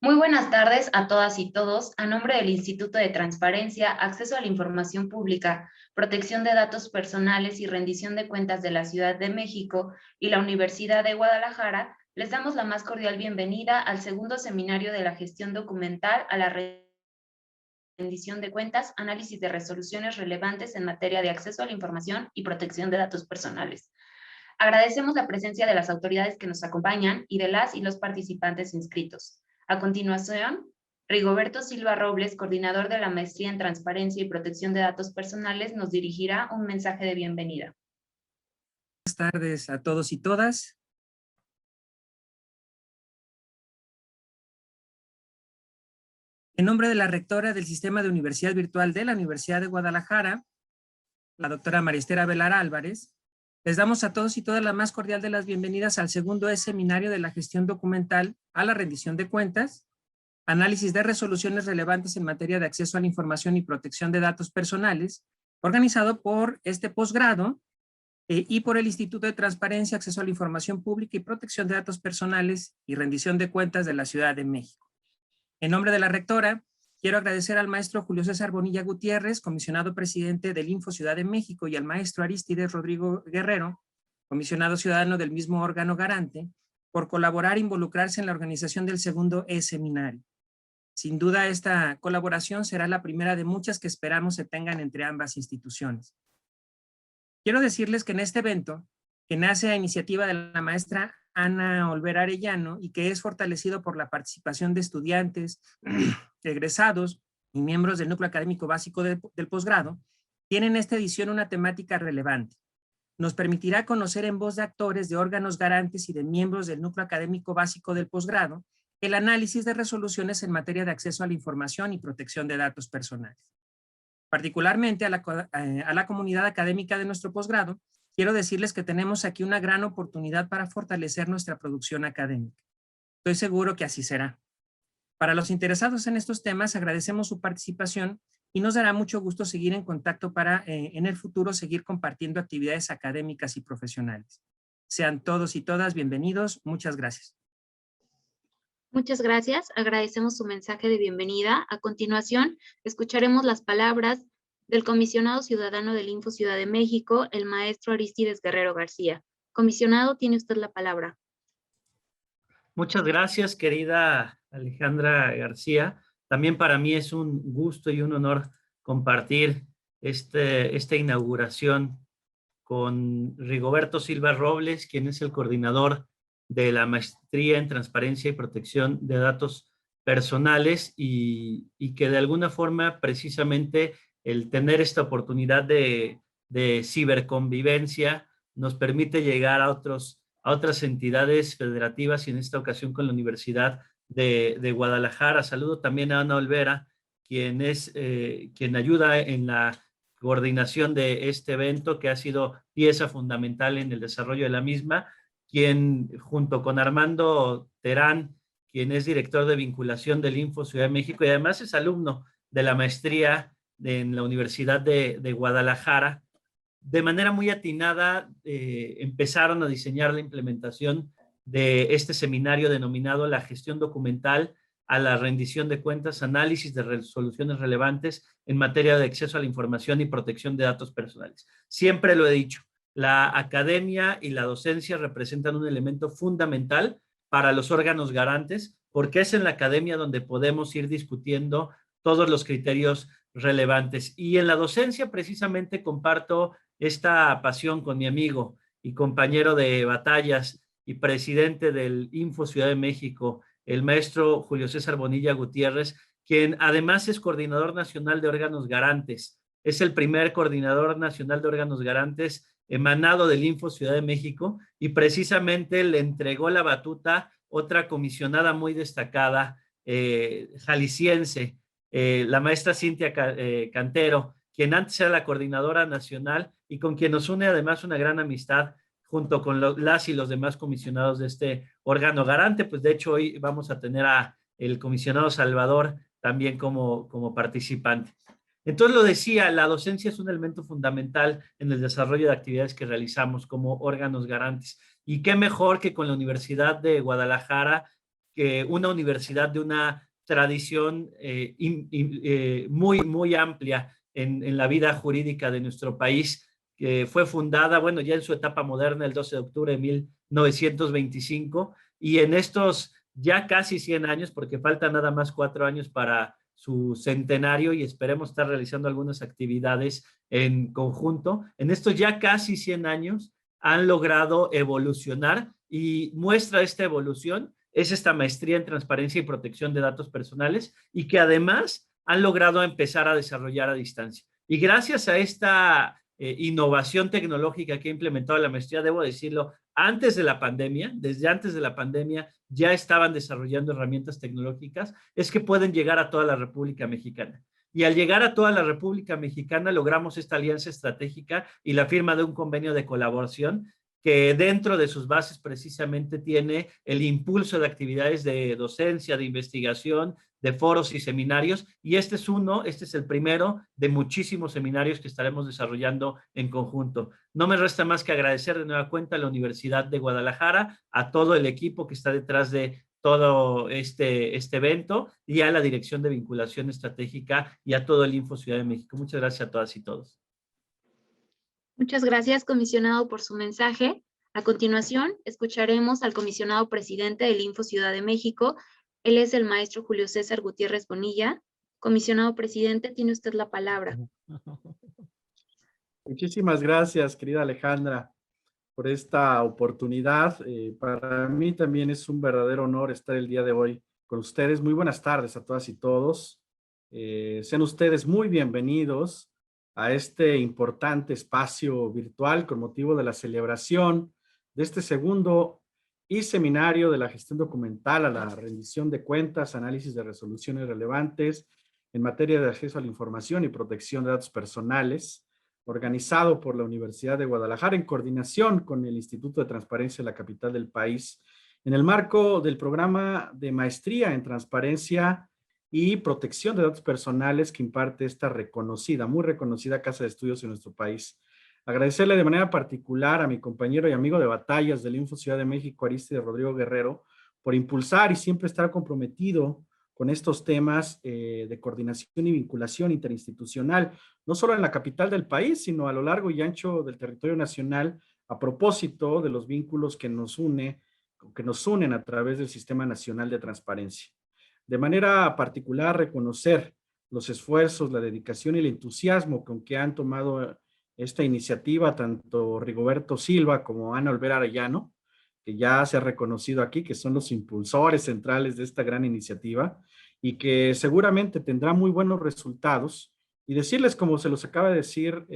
Muy buenas tardes a todas y todos. A nombre del Instituto de Transparencia, Acceso a la Información Pública, Protección de Datos Personales y Rendición de Cuentas de la Ciudad de México y la Universidad de Guadalajara, les damos la más cordial bienvenida al segundo seminario de la gestión documental a la rendición de cuentas, análisis de resoluciones relevantes en materia de acceso a la información y protección de datos personales. Agradecemos la presencia de las autoridades que nos acompañan y de las y los participantes inscritos. A continuación, Rigoberto Silva Robles, coordinador de la Maestría en Transparencia y Protección de Datos Personales, nos dirigirá un mensaje de bienvenida. Buenas tardes a todos y todas. En nombre de la rectora del Sistema de Universidad Virtual de la Universidad de Guadalajara, la doctora María Esther Avelar Álvarez, les damos a todos y todas la más cordial de las bienvenidas al segundo seminario de la gestión documental a la rendición de cuentas, análisis de resoluciones relevantes en materia de acceso a la información y protección de datos personales, organizado por este posgrado y por el Instituto de Transparencia, Acceso a la Información Pública y Protección de Datos Personales y Rendición de Cuentas de la Ciudad de México. En nombre de la rectora, quiero agradecer al maestro Julio César Bonilla Gutiérrez, comisionado presidente del Info Ciudad de México, y al maestro Arístides Rodrigo Guerrero, comisionado ciudadano del mismo órgano garante, por colaborar e involucrarse en la organización del segundo seminario. Sin duda, esta colaboración será la primera de muchas que esperamos se tengan entre ambas instituciones. Quiero decirles que en este evento, que nace a iniciativa de la maestra Ana Olvera Arellano y que es fortalecido por la participación de estudiantes, egresados y miembros del núcleo académico básico del posgrado, tiene en esta edición una temática relevante. Nos permitirá conocer en voz de actores, de órganos garantes y de miembros del núcleo académico básico del posgrado el análisis de resoluciones en materia de acceso a la información y protección de datos personales. Particularmente a la comunidad académica de nuestro posgrado, quiero decirles que tenemos aquí una gran oportunidad para fortalecer nuestra producción académica. Estoy seguro que así será. Para los interesados en estos temas, agradecemos su participación y nos dará mucho gusto seguir en contacto para en el futuro seguir compartiendo actividades académicas y profesionales. Sean todos y todas bienvenidos. Muchas gracias. Muchas gracias. Agradecemos su mensaje de bienvenida. A continuación, escucharemos las palabras del comisionado ciudadano del Info Ciudad de México, el maestro Arístides Guerrero García. Comisionado, tiene usted la palabra. Muchas gracias, querida Alejandra García. También para mí es un gusto y un honor compartir esta inauguración con Rigoberto Silva Robles, quien es el coordinador de la Maestría en Transparencia y Protección de Datos Personales y que de alguna forma precisamente el tener esta oportunidad de ciberconvivencia nos permite llegar a otras entidades federativas y en esta ocasión con la Universidad de Guadalajara. Saludo también a Ana Olvera, quien ayuda en la coordinación de este evento, que ha sido pieza fundamental en el desarrollo de la misma, quien junto con Armando Terán, quien es director de vinculación del Info Ciudad de México y además es alumno de la maestría en la Universidad de Guadalajara, de manera muy atinada empezaron a diseñar la implementación de este seminario denominado La Gestión Documental a la Rendición de Cuentas, Análisis de Resoluciones Relevantes en materia de acceso a la información y protección de datos personales. Siempre lo he dicho, la academia y la docencia representan un elemento fundamental para los órganos garantes, porque es en la academia donde podemos ir discutiendo todos los criterios relevantes. Y en la docencia precisamente comparto esta pasión con mi amigo y compañero de batallas y presidente del Info Ciudad de México, el maestro Julio César Bonilla Gutiérrez, quien además es coordinador nacional de órganos garantes. Es el primer coordinador nacional de órganos garantes emanado del Info Ciudad de México y precisamente le entregó la batuta otra comisionada muy destacada, jalisciense, la maestra Cintia Cantero, quien antes era la coordinadora nacional y con quien nos une además una gran amistad junto con las y los demás comisionados de este órgano garante. Pues de hecho hoy vamos a tener a el comisionado Salvador también como participante. Entonces lo decía, la docencia es un elemento fundamental en el desarrollo de actividades que realizamos como órganos garantes. Y qué mejor que con la Universidad de Guadalajara que una universidad de una tradición muy amplia en la vida jurídica de nuestro país, que fue fundada, bueno, ya en su etapa moderna, el 12 de octubre de 1925, y en estos ya casi 100 años, porque faltan nada más 4 años para su centenario y esperemos estar realizando algunas actividades en conjunto. En estos ya casi 100 años han logrado evolucionar y muestra esta evolución es esta maestría en transparencia y protección de datos personales y que además han logrado empezar a desarrollar a distancia. Y gracias a esta innovación tecnológica que ha implementado la maestría, debo decirlo, antes de la pandemia, desde antes de la pandemia, ya estaban desarrollando herramientas tecnológicas, es que pueden llegar a toda la República Mexicana. Y al llegar a toda la República Mexicana logramos esta alianza estratégica y la firma de un convenio de colaboración que dentro de sus bases precisamente tiene el impulso de actividades de docencia, de investigación, de foros y seminarios, y este es el primero de muchísimos seminarios que estaremos desarrollando en conjunto. No me resta más que agradecer de nueva cuenta a la Universidad de Guadalajara, a todo el equipo que está detrás de todo este evento y a la Dirección de Vinculación Estratégica y a todo el Info Ciudad de México. Muchas gracias a todas y todos. Muchas gracias, comisionado, por su mensaje. A continuación, escucharemos al comisionado presidente del Info Ciudad de México. Él es el maestro Julio César Gutiérrez Bonilla. Comisionado presidente, tiene usted la palabra. Muchísimas gracias, querida Alejandra, por esta oportunidad. Para mí también es un verdadero honor estar el día de hoy con ustedes. Muy buenas tardes a todas y todos. Sean ustedes muy bienvenidos a este importante espacio virtual con motivo de la celebración de este segundo seminario de la gestión documental a la rendición de cuentas, análisis de resoluciones relevantes en materia de acceso a la información y protección de datos personales, organizado por la Universidad de Guadalajara en coordinación con el Instituto de Transparencia de la capital del país, en el marco del programa de maestría en transparencia y protección de datos personales que imparte esta reconocida, muy reconocida casa de estudios en nuestro país. Agradecerle de manera particular a mi compañero y amigo de batallas del Info Ciudad de México, Arístides Rodrigo Guerrero, por impulsar y siempre estar comprometido con estos temas de coordinación y vinculación interinstitucional, no solo en la capital del país, sino a lo largo y ancho del territorio nacional, a propósito de los vínculos que nos unen a través del Sistema Nacional de Transparencia. De manera particular, reconocer los esfuerzos, la dedicación y el entusiasmo con que han tomado esta iniciativa tanto Rigoberto Silva como Ana Olvera Arellano, que ya se ha reconocido aquí, que son los impulsores centrales de esta gran iniciativa y que seguramente tendrá muy buenos resultados. Y decirles, como se los acaba de decir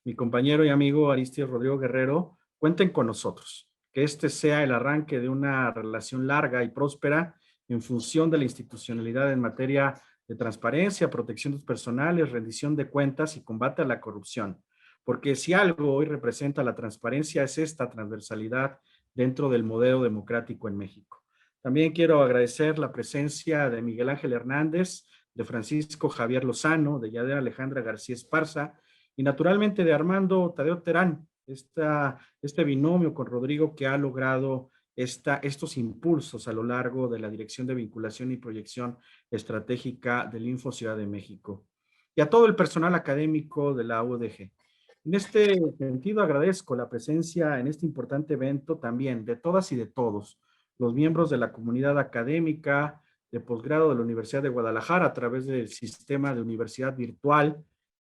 mi compañero y amigo Arístides Rodrigo Guerrero, cuenten con nosotros, que este sea el arranque de una relación larga y próspera en función de la institucionalidad en materia de transparencia, protección de datos personales, rendición de cuentas y combate a la corrupción. Porque si algo hoy representa la transparencia es esta transversalidad dentro del modelo democrático en México. También quiero agradecer la presencia de Miguel Ángel Hernández, de Francisco Javier Lozano, de Yadira Alejandra García Esparza y naturalmente de Armando Tadeo Terán, este binomio con Rodrigo que ha logrado estos impulsos a lo largo de la Dirección de Vinculación y Proyección Estratégica del Info Ciudad de México. Y a todo el personal académico de la UDG. En este sentido, agradezco la presencia en este importante evento también de todas y de todos, los miembros de la comunidad académica de posgrado de la Universidad de Guadalajara a través del sistema de universidad virtual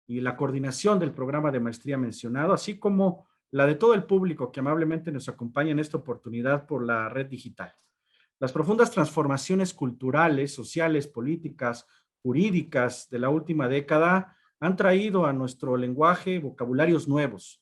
y la coordinación del programa de maestría mencionado, así como la de todo el público que amablemente nos acompaña en esta oportunidad por la red digital. Las profundas transformaciones culturales, sociales, políticas, jurídicas de la última década han traído a nuestro lenguaje vocabularios nuevos,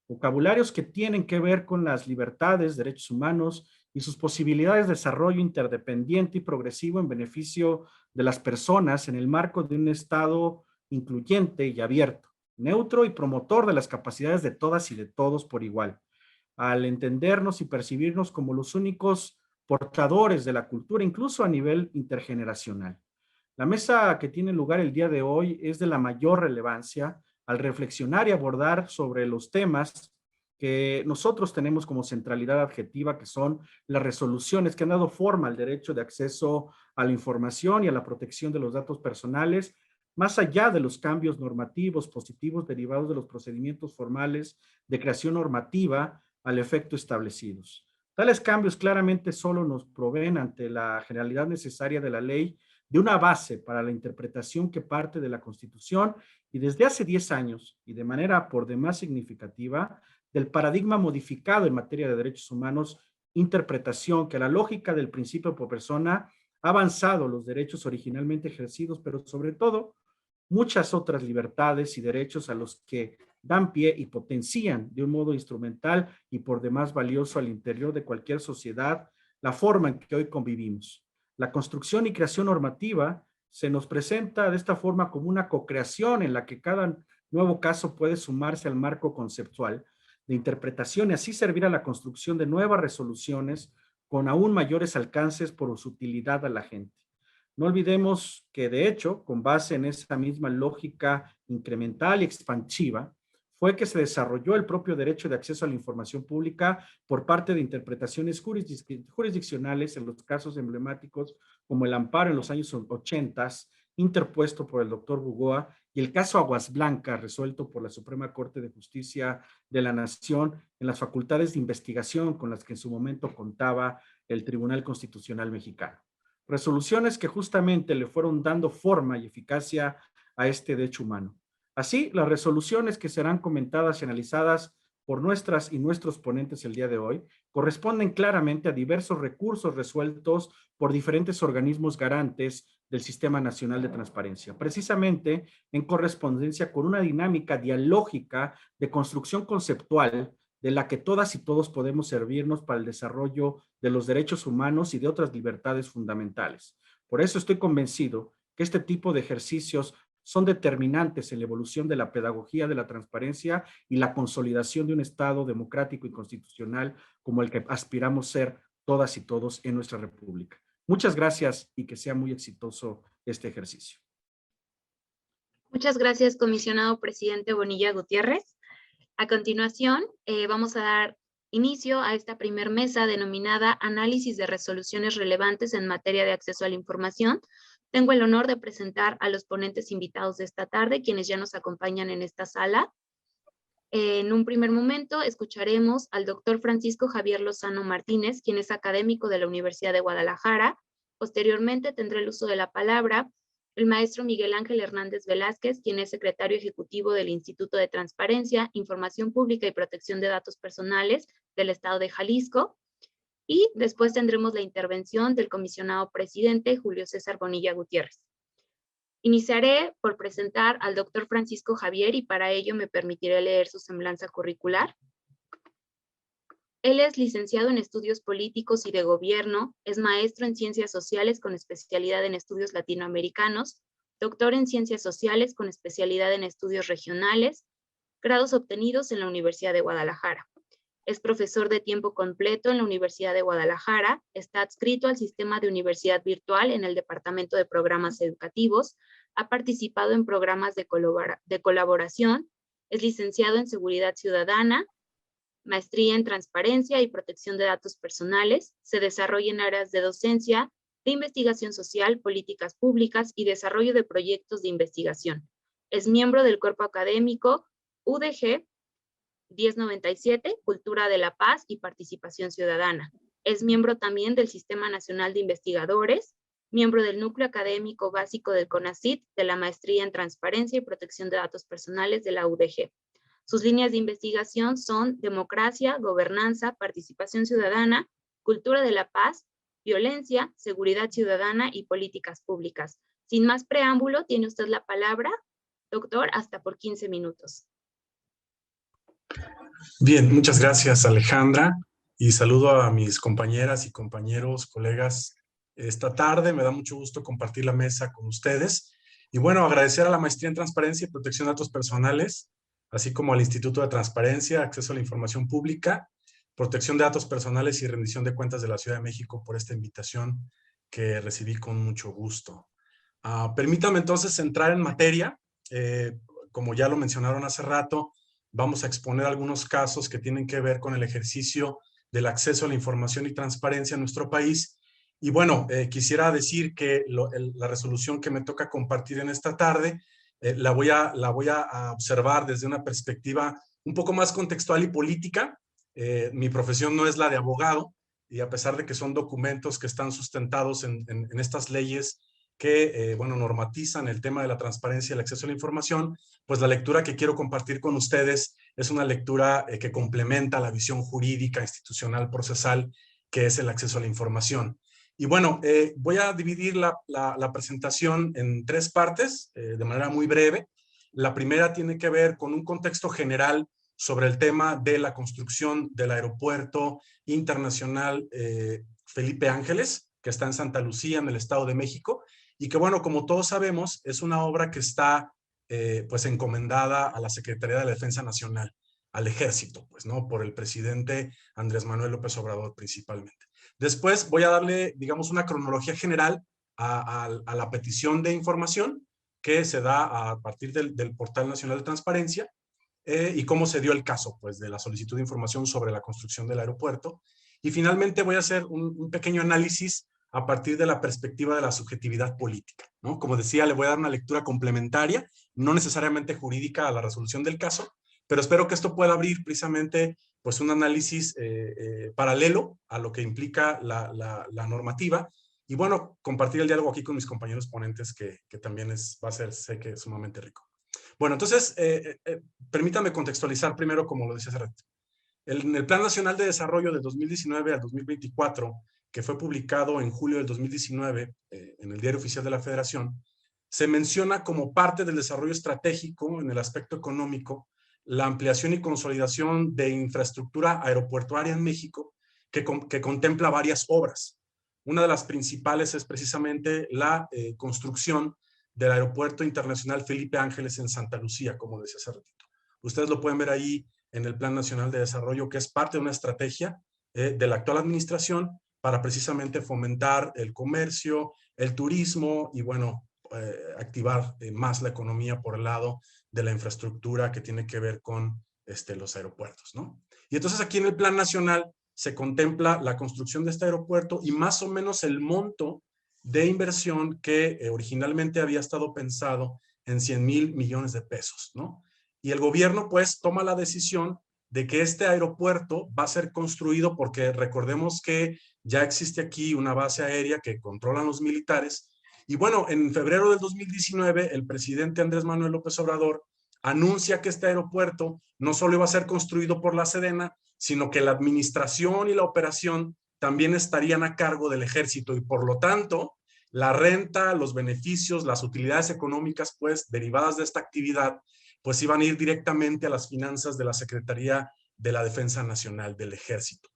vocabularios que tienen que ver con las libertades, derechos humanos y sus posibilidades de desarrollo interdependiente y progresivo en beneficio de las personas en el marco de un Estado incluyente y abierto, neutro y promotor de las capacidades de todas y de todos por igual, al entendernos y percibirnos como los únicos portadores de la cultura, incluso a nivel intergeneracional. La mesa que tiene lugar el día de hoy es de la mayor relevancia al reflexionar y abordar sobre los temas que nosotros tenemos como centralidad adjetiva, que son las resoluciones que han dado forma al derecho de acceso a la información y a la protección de los datos personales, más allá de los cambios normativos positivos derivados de los procedimientos formales de creación normativa al efecto establecidos. Tales cambios claramente solo nos proveen, ante la generalidad necesaria de la ley, de una base para la interpretación que parte de la Constitución y desde hace 10 años, y de manera por demás significativa, del paradigma modificado en materia de derechos humanos, interpretación que a la lógica del principio por persona ha avanzado los derechos originalmente ejercidos, pero sobre todo muchas otras libertades y derechos a los que dan pie y potencian de un modo instrumental y por demás valioso al interior de cualquier sociedad la forma en que hoy convivimos. La construcción y creación normativa se nos presenta de esta forma como una co-creación en la que cada nuevo caso puede sumarse al marco conceptual de interpretación y así servir a la construcción de nuevas resoluciones con aún mayores alcances por su utilidad a la gente. No olvidemos que, de hecho, con base en esa misma lógica incremental y expansiva, fue que se desarrolló el propio derecho de acceso a la información pública por parte de interpretaciones jurisdiccionales en los casos emblemáticos como el amparo en los años 80, interpuesto por el doctor Bugoa, y el caso Aguas Blancas, resuelto por la Suprema Corte de Justicia de la Nación en las facultades de investigación con las que en su momento contaba el Tribunal Constitucional Mexicano. Resoluciones que justamente le fueron dando forma y eficacia a este derecho humano. Así, las resoluciones que serán comentadas y analizadas por nuestras y nuestros ponentes el día de hoy corresponden claramente a diversos recursos resueltos por diferentes organismos garantes del Sistema Nacional de Transparencia, precisamente en correspondencia con una dinámica dialógica de construcción conceptual de la que todas y todos podemos servirnos para el desarrollo de los derechos humanos y de otras libertades fundamentales. Por eso estoy convencido que este tipo de ejercicios son determinantes en la evolución de la pedagogía de la transparencia y la consolidación de un Estado democrático y constitucional como el que aspiramos ser todas y todos en nuestra República. Muchas gracias y que sea muy exitoso este ejercicio. Muchas gracias, comisionado presidente Bonilla Gutiérrez. A continuación, vamos a dar inicio a esta primer mesa denominada Análisis de resoluciones relevantes en materia de acceso a la información. Tengo el honor de presentar a los ponentes invitados de esta tarde, quienes ya nos acompañan en esta sala. En un primer momento escucharemos al doctor Francisco Javier Lozano Martínez, quien es académico de la Universidad de Guadalajara. Posteriormente tendrá el uso de la palabra el maestro Miguel Ángel Hernández Velázquez, quien es secretario ejecutivo del Instituto de Transparencia, Información Pública y Protección de Datos Personales del Estado de Jalisco. Y después tendremos la intervención del comisionado presidente Julio César Bonilla Gutiérrez. Iniciaré por presentar al doctor Francisco Javier y para ello me permitiré leer su semblanza curricular. Él es licenciado en Estudios Políticos y de Gobierno, es maestro en Ciencias Sociales con especialidad en Estudios Latinoamericanos, doctor en Ciencias Sociales con especialidad en Estudios Regionales, grados obtenidos en la Universidad de Guadalajara. Es profesor de tiempo completo en la Universidad de Guadalajara, está adscrito al sistema de universidad virtual en el Departamento de Programas Educativos, ha participado en programas de colaboración, es licenciado en Seguridad Ciudadana, maestría en Transparencia y Protección de Datos Personales, se desarrolla en áreas de docencia, de investigación social, políticas públicas y desarrollo de proyectos de investigación. Es miembro del cuerpo académico UDG 1097, Cultura de la Paz y Participación Ciudadana. Es miembro también del Sistema Nacional de Investigadores, miembro del Núcleo Académico Básico del CONACYT, de la Maestría en Transparencia y Protección de Datos Personales de la UDG. Sus líneas de investigación son democracia, gobernanza, participación ciudadana, cultura de la paz, violencia, seguridad ciudadana y políticas públicas. Sin más preámbulo, tiene usted la palabra, doctor, hasta por 15 minutos. Bien, muchas gracias, Alejandra, y saludo a mis compañeras y compañeros, colegas esta tarde. Me da mucho gusto compartir la mesa con ustedes. Y bueno, agradecer a la Maestría en Transparencia y Protección de Datos Personales, así como al Instituto de Transparencia, Acceso a la Información Pública, Protección de Datos Personales y Rendición de Cuentas de la Ciudad de México por esta invitación que recibí con mucho gusto. Permítame entonces entrar en materia. Como ya lo mencionaron hace rato, vamos a exponer algunos casos que tienen que ver con el ejercicio del acceso a la información y transparencia en nuestro país. Y bueno, quisiera decir que la resolución que me toca compartir en esta tarde la voy a observar desde una perspectiva un poco más contextual y política. Mi profesión no es la de abogado, y a pesar de que son documentos que están sustentados en estas leyes que, bueno, normatizan el tema de la transparencia y el acceso a la información, pues la lectura que quiero compartir con ustedes es una lectura que complementa la visión jurídica, institucional, procesal, que es el acceso a la información. Y bueno, voy a dividir la presentación en 3 partes, de manera muy breve. La primera tiene que ver con un contexto general sobre el tema de la construcción del aeropuerto internacional Felipe Ángeles, que está en Santa Lucía, en el Estado de México, y que, bueno, como todos sabemos, es una obra que está pues encomendada a la Secretaría de la Defensa Nacional, al Ejército, pues, ¿no? Por el presidente Andrés Manuel López Obrador principalmente. Después voy a darle, digamos, una cronología general a la petición de información que se da a partir del Portal Nacional de Transparencia y cómo se dio el caso, pues, de la solicitud de información sobre la construcción del aeropuerto. Y finalmente voy a hacer un pequeño análisis a partir de la perspectiva de la subjetividad política, ¿no? Como decía, le voy a dar una lectura complementaria, no necesariamente jurídica a la resolución del caso, pero espero que esto pueda abrir precisamente pues un análisis paralelo a lo que implica la normativa y bueno, compartir el diálogo aquí con mis compañeros ponentes que también va a ser, sé que sumamente rico. Bueno, entonces, permítame contextualizar primero, como lo decía hace rato. En el Plan Nacional de Desarrollo de 2019 a 2024, que fue publicado en julio del 2019 en el Diario Oficial de la Federación, se menciona como parte del desarrollo estratégico en el aspecto económico la ampliación y consolidación de infraestructura aeroportuaria en México que contempla varias obras. Una de las principales es precisamente la construcción del Aeropuerto Internacional Felipe Ángeles en Santa Lucía, como decía hace ratito. Ustedes lo pueden ver ahí en el Plan Nacional de Desarrollo, que es parte de una estrategia de la actual administración para precisamente fomentar el comercio, el turismo y, bueno, activar más la economía por el lado de la infraestructura que tiene que ver con los aeropuertos, ¿no? Y entonces aquí en el Plan Nacional se contempla la construcción de este aeropuerto y más o menos el monto de inversión que originalmente había estado pensado en 100,000 millones de pesos, ¿no? Y el gobierno pues toma la decisión de que este aeropuerto va a ser construido porque recordemos que ya existe aquí una base aérea que controlan los militares. Y bueno, en febrero del 2019, el presidente Andrés Manuel López Obrador anuncia que este aeropuerto no solo iba a ser construido por la Sedena, sino que la administración y la operación también estarían a cargo del ejército y por lo tanto, la renta, los beneficios, las utilidades económicas, pues, derivadas de esta actividad, pues iban a ir directamente a las finanzas de la Secretaría de la Defensa Nacional del Ejército.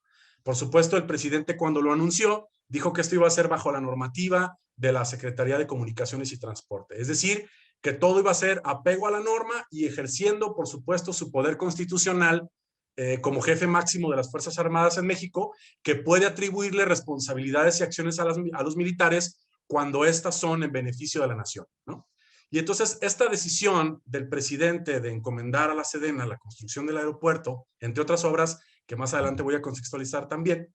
Por supuesto, el presidente cuando lo anunció, dijo que esto iba a ser bajo la normativa de la Secretaría de Comunicaciones y Transporte. Es decir, que todo iba a ser apego a la norma y ejerciendo, por supuesto, su poder constitucional como jefe máximo de las Fuerzas Armadas en México, que puede atribuirle responsabilidades y acciones a los militares cuando éstas son en beneficio de la nación, ¿no? Y entonces esta decisión del presidente de encomendar a la Sedena la construcción del aeropuerto, entre otras obras que más adelante voy a contextualizar también,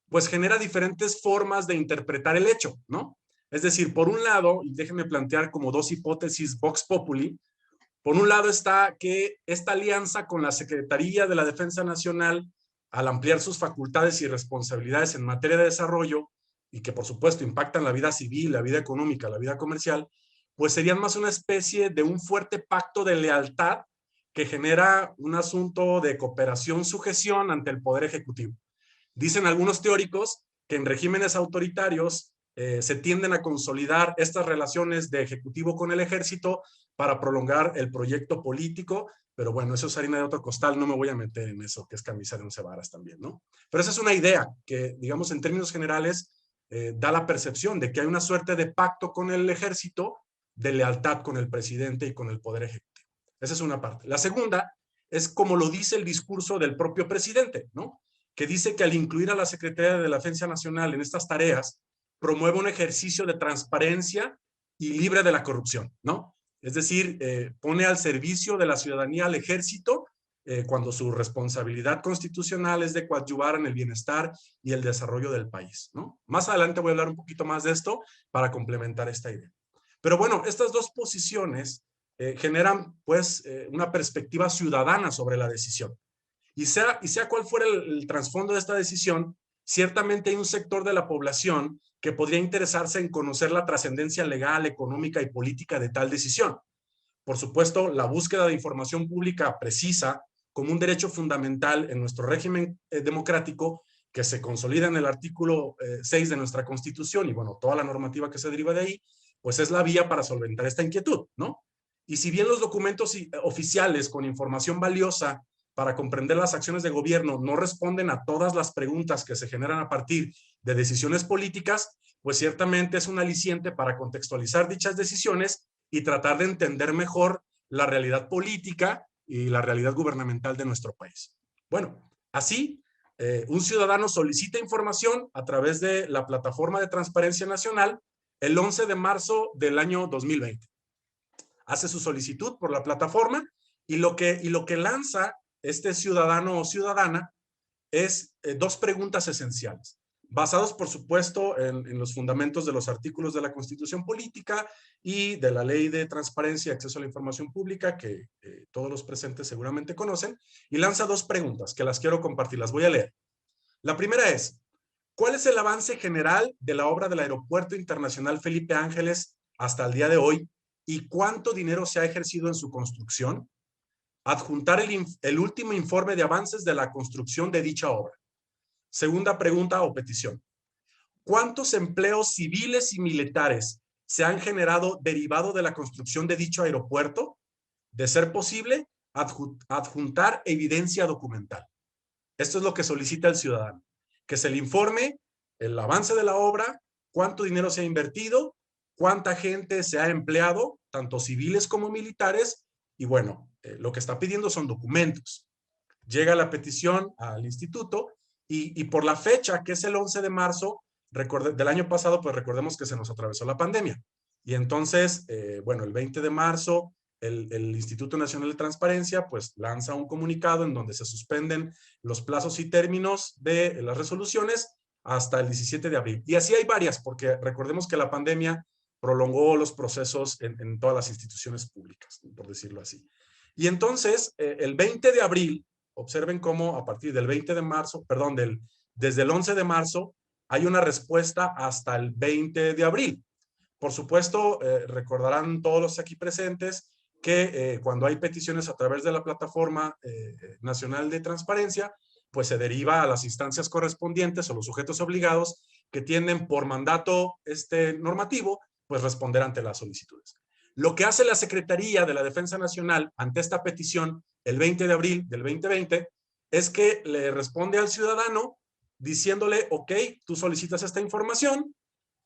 pues genera diferentes formas de interpretar el hecho, ¿no? Es decir, por un lado, y déjenme plantear como 2 hipótesis vox populi, por un lado está que esta alianza con la Secretaría de la Defensa Nacional, al ampliar sus facultades y responsabilidades en materia de desarrollo, y que por supuesto impactan la vida civil, la vida económica, la vida comercial, pues serían más una especie de un fuerte pacto de lealtad que genera un asunto de cooperación-sujeción ante el Poder Ejecutivo. Dicen algunos teóricos que en regímenes autoritarios se tienden a consolidar estas relaciones de ejecutivo con el ejército para prolongar el proyecto político, pero bueno, eso es harina de otro costal, no me voy a meter en eso, que es camisa de 11 varas también, ¿no? Pero esa es una idea que, digamos, en términos generales, da la percepción de que hay una suerte de pacto con el ejército, de lealtad con el presidente y con el Poder Ejecutivo. Esa es una parte. La segunda es como lo dice el discurso del propio presidente, ¿no? Que dice que al incluir a la Secretaría de la Defensa Nacional en estas tareas, promueve un ejercicio de transparencia y libre de la corrupción, ¿no? Es decir, pone al servicio de la ciudadanía al ejército cuando su responsabilidad constitucional es de coadyuvar en el bienestar y el desarrollo del país, ¿no? Más adelante voy a hablar un poquito más de esto para complementar esta idea. Pero bueno, estas dos posiciones generan pues una perspectiva ciudadana sobre la decisión. Y sea cual fuera el trasfondo de esta decisión, ciertamente hay un sector de la población que podría interesarse en conocer la trascendencia legal, económica y política de tal decisión. Por supuesto, la búsqueda de información pública precisa como un derecho fundamental en nuestro régimen democrático que se consolida en el artículo 6 de nuestra Constitución y bueno, toda la normativa que se deriva de ahí, pues es la vía para solventar esta inquietud, ¿no? Y si bien los documentos oficiales con información valiosa para comprender las acciones de gobierno no responden a todas las preguntas que se generan a partir de decisiones políticas, pues ciertamente es un aliciente para contextualizar dichas decisiones y tratar de entender mejor la realidad política y la realidad gubernamental de nuestro país. Bueno, así, un ciudadano solicita información a través de la Plataforma de Transparencia Nacional el 11 de marzo del año 2020. Hace su solicitud por la plataforma y lo que lanza este ciudadano o ciudadana es dos preguntas esenciales, basados por supuesto en los fundamentos de los artículos de la Constitución Política y de la Ley de Transparencia y Acceso a la Información Pública que todos los presentes seguramente conocen, y lanza dos preguntas que las quiero compartir, las voy a leer. La primera es, ¿cuál es el avance general de la obra del Aeropuerto Internacional Felipe Ángeles hasta el día de hoy y cuánto dinero se ha ejercido en su construcción? Adjuntar el último informe de avances de la construcción de dicha obra. Segunda pregunta o petición. ¿Cuántos empleos civiles y militares se han generado derivado de la construcción de dicho aeropuerto? De ser posible, adjuntar evidencia documental. Esto es lo que solicita el ciudadano. Que se le informe el avance de la obra, cuánto dinero se ha invertido, cuánta gente se ha empleado, tanto civiles como militares, y bueno, lo que está pidiendo son documentos. Llega la petición al instituto y por la fecha, que es el 11 de marzo del año pasado, pues recordemos que se nos atravesó la pandemia. Y entonces, bueno, el 20 de marzo, el Instituto Nacional de Transparencia, pues lanza un comunicado en donde se suspenden los plazos y términos de las resoluciones hasta el 17 de abril. Y así hay varias, porque recordemos que la pandemia prolongó los procesos en todas las instituciones públicas, por decirlo así. Y entonces, el 20 de abril, observen cómo a partir del 20 de marzo, perdón, desde el 11 de marzo, hay una respuesta hasta el 20 de abril. Por supuesto, recordarán todos los aquí presentes que cuando hay peticiones a través de la Plataforma Nacional de Transparencia, pues se deriva a las instancias correspondientes o los sujetos obligados que tienen por mandato normativo, pues responder ante las solicitudes. Lo que hace la Secretaría de la Defensa Nacional ante esta petición el 20 de abril del 2020 es que le responde al ciudadano diciéndole, ok, tú solicitas esta información,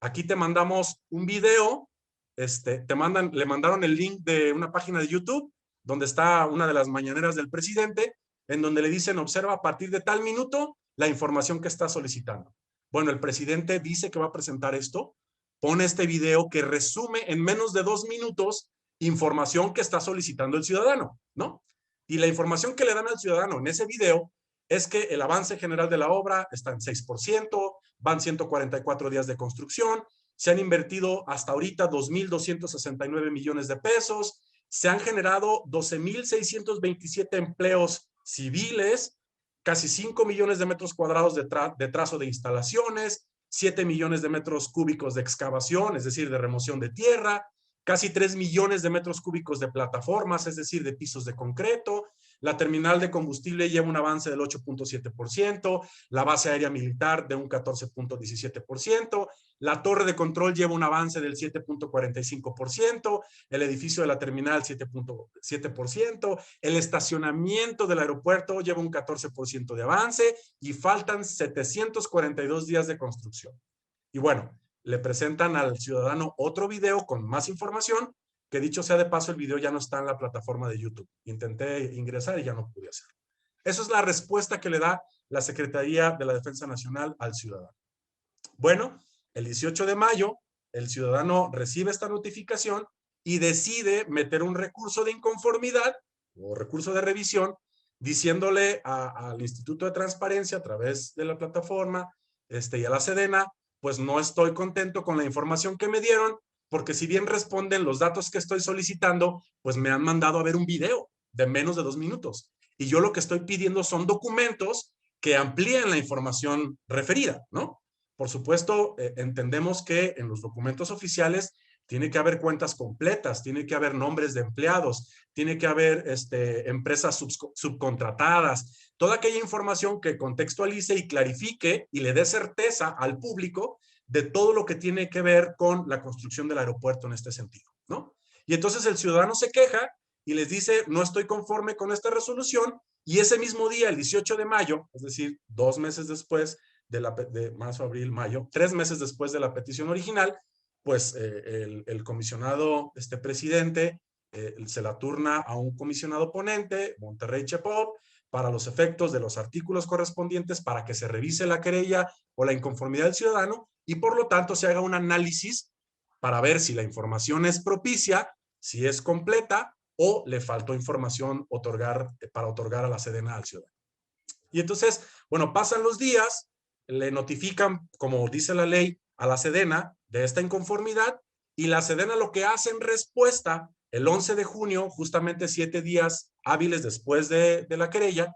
aquí te mandamos un video, le mandaron el link de una página de YouTube donde está una de las mañaneras del presidente, en donde le dicen, observa a partir de tal minuto la información que está solicitando. Bueno, el presidente dice que va a presentar esto, pone este video que resume en menos de 2 minutos información que está solicitando el ciudadano, ¿no? Y la información que le dan al ciudadano en ese video es que el avance general de la obra está en 6%, van 144 días de construcción, se han invertido hasta ahorita 2,269 millones de pesos, se han generado 12,627 empleos civiles, casi 5 millones de metros cuadrados de trazo de instalaciones, 7 millones de metros cúbicos de excavación, es decir, de remoción de tierra, casi 3 millones de metros cúbicos de plataformas, es decir, de pisos de concreto. La terminal de combustible lleva un avance del 8.7%, la base aérea militar de un 14.17%, la torre de control lleva un avance del 7.45%, el edificio de la terminal 7.7%, el estacionamiento del aeropuerto lleva un 14% de avance y faltan 742 días de construcción. Y bueno, le presentan al ciudadano otro video con más información, que dicho sea de paso, el video ya no está en la plataforma de YouTube. Intenté ingresar y ya no pude hacerlo. Eso es la respuesta que le da la Secretaría de la Defensa Nacional al ciudadano. Bueno, el 18 de mayo, el ciudadano recibe esta notificación y decide meter un recurso de inconformidad o recurso de revisión diciéndole al Instituto de Transparencia a través de la plataforma y a la Sedena, pues no estoy contento con la información que me dieron, porque si bien responden los datos que estoy solicitando, pues me han mandado a ver un video de menos de 2 minutos. Y yo lo que estoy pidiendo son documentos que amplíen la información referida, ¿no? Por supuesto, entendemos que en los documentos oficiales tiene que haber cuentas completas, tiene que haber nombres de empleados, tiene que haber empresas subcontratadas, toda aquella información que contextualice y clarifique y le dé certeza al público de todo lo que tiene que ver con la construcción del aeropuerto en este sentido, ¿no? Y entonces el ciudadano se queja y les dice, no estoy conforme con esta resolución, y ese mismo día, el 18 de mayo, es decir, 2 meses después de marzo, abril, mayo, 3 meses después de la petición original, pues el comisionado presidente se la turna a un comisionado ponente, Monterrey Chepop, para los efectos de los artículos correspondientes para que se revise la querella o la inconformidad del ciudadano y por lo tanto se haga un análisis para ver si la información es propicia, si es completa o le faltó información para otorgar a la Sedena al ciudadano. Y entonces, bueno, pasan los días, le notifican, como dice la ley, a la Sedena de esta inconformidad y la Sedena lo que hace en respuesta el 11 de junio, justamente 7 días hábiles después de la querella,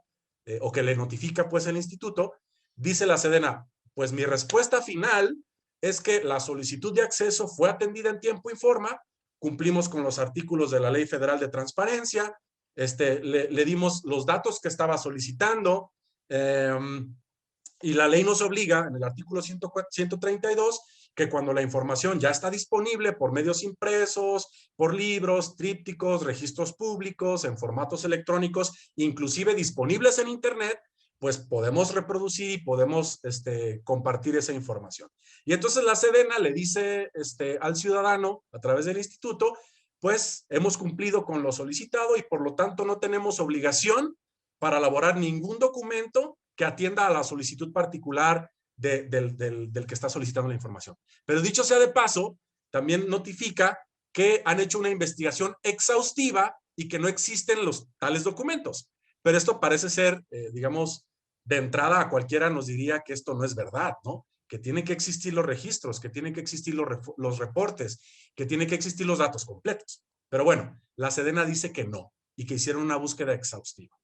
o que le notifica pues el instituto, dice la Sedena, pues mi respuesta final es que la solicitud de acceso fue atendida en tiempo y forma, cumplimos con los artículos de la Ley Federal de Transparencia, le dimos los datos que estaba solicitando, y la ley nos obliga, en el artículo 132, que cuando la información ya está disponible por medios impresos, por libros, trípticos, registros públicos, en formatos electrónicos, inclusive disponibles en Internet, pues podemos reproducir y podemos compartir esa información. Y entonces la Sedena le dice al ciudadano, a través del instituto, pues hemos cumplido con lo solicitado y por lo tanto no tenemos obligación para elaborar ningún documento que atienda a la solicitud particular del que está solicitando la información. Pero dicho sea de paso, también notifica que han hecho una investigación exhaustiva y que no existen tales documentos. Pero esto parece ser, digamos, de entrada a cualquiera nos diría que esto no es verdad, ¿no? Que tienen que existir los registros, que tienen que existir los reportes, que tienen que existir los datos completos. Pero bueno, la Sedena dice que no y que hicieron una búsqueda exhaustiva.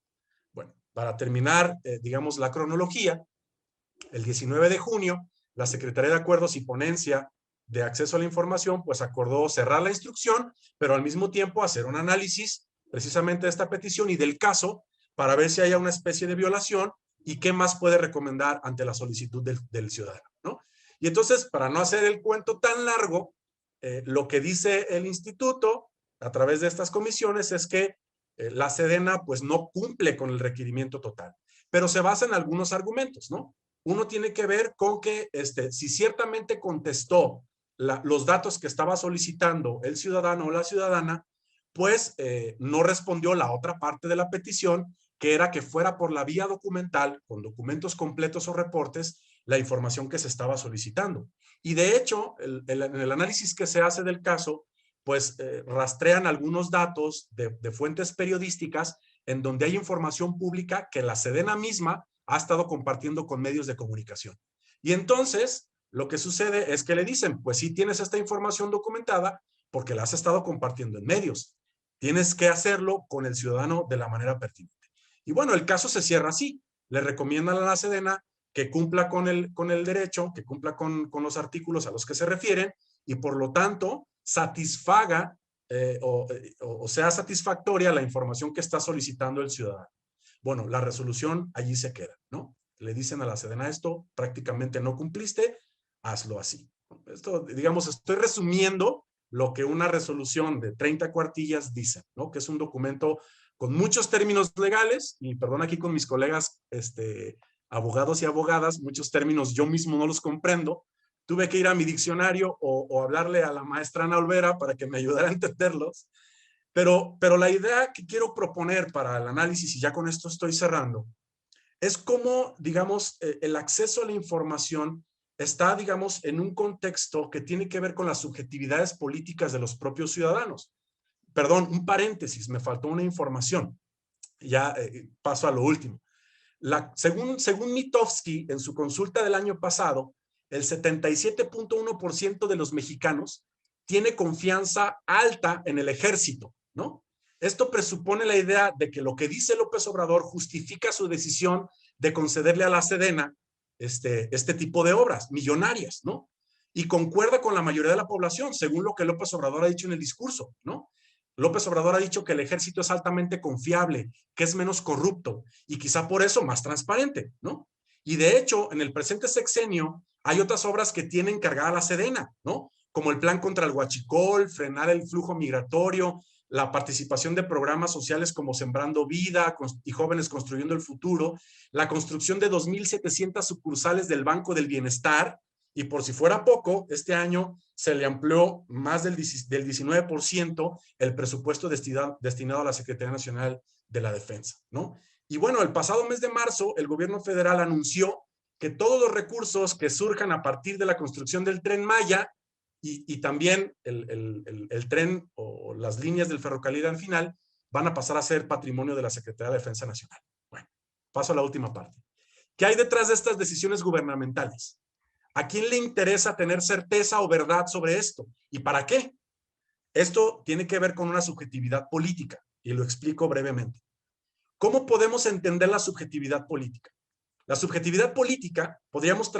Bueno, para terminar, digamos, la cronología, el 19 de junio, la Secretaría de Acuerdos y Ponencia de Acceso a la Información, pues acordó cerrar la instrucción, pero al mismo tiempo hacer un análisis precisamente de esta petición y del caso para ver si hay una especie de violación y qué más puede recomendar ante la solicitud del ciudadano, ¿no? Y entonces, para no hacer el cuento tan largo, lo que dice el instituto a través de estas comisiones es que la Sedena pues no cumple con el requerimiento total, pero se basa en algunos argumentos, ¿no? Uno tiene que ver con que si ciertamente contestó los datos que estaba solicitando el ciudadano o la ciudadana, pues no respondió la otra parte de la petición, que era que fuera por la vía documental, con documentos completos o reportes, la información que se estaba solicitando. Y de hecho, en el análisis que se hace del caso, pues rastrean algunos datos de fuentes periodísticas en donde hay información pública que la Sedena misma ha estado compartiendo con medios de comunicación. Y entonces, lo que sucede es que le dicen, pues sí tienes esta información documentada porque la has estado compartiendo en medios. Tienes que hacerlo con el ciudadano de la manera pertinente. Y bueno, el caso se cierra así. Le recomiendan a la Sedena que cumpla con el derecho, que cumpla con los artículos a los que se refieren y por lo tanto satisfaga o sea satisfactoria la información que está solicitando el ciudadano. Bueno, la resolución allí se queda, ¿no? Le dicen a la Sedena esto, prácticamente no cumpliste, hazlo así. Esto, digamos, estoy resumiendo lo que una resolución de 30 cuartillas dice, ¿no? Que es un documento con muchos términos legales, y perdón aquí con mis colegas abogados y abogadas, muchos términos yo mismo no los comprendo. Tuve que ir a mi diccionario o hablarle a la maestra Ana Olvera para que me ayudara a entenderlos. Pero la idea que quiero proponer para el análisis, y ya con esto estoy cerrando, es cómo, digamos, el acceso a la información está, digamos, en un contexto que tiene que ver con las subjetividades políticas de los propios ciudadanos. Perdón, un paréntesis, me faltó una información. ya paso a lo último. Según Mitofsky, en su consulta del año pasado, el 77.1% de los mexicanos tiene confianza alta en el ejército, ¿no? Esto presupone la idea de que lo que dice López Obrador justifica su decisión de concederle a la Sedena este tipo de obras millonarias, ¿no? Y concuerda con la mayoría de la población, según lo que López Obrador ha dicho en el discurso, ¿no? López Obrador ha dicho que el ejército es altamente confiable, que es menos corrupto y quizá por eso más transparente, ¿no? Y de hecho, en el presente sexenio hay otras obras que tiene encargada la Sedena, ¿no? Como el plan contra el huachicol, frenar el flujo migratorio, la participación de programas sociales como Sembrando Vida y Jóvenes Construyendo el Futuro, la construcción de 2,700 sucursales del Banco del Bienestar, y por si fuera poco, este año se le amplió más del 19% el presupuesto destinado a la Secretaría Nacional de la Defensa, ¿no? Y bueno, el pasado mes de marzo, el gobierno federal anunció que todos los recursos que surjan a partir de la construcción del Tren Maya y también el tren o las líneas del ferrocarril al final van a pasar a ser patrimonio de la Secretaría de Defensa Nacional. Bueno, paso a la última parte. ¿Qué hay detrás de estas decisiones gubernamentales? ¿A quién le interesa tener certeza o verdad sobre esto? ¿Y para qué? Esto tiene que ver con una subjetividad política, y lo explico brevemente. ¿Cómo podemos entender la subjetividad política? La subjetividad política podríamos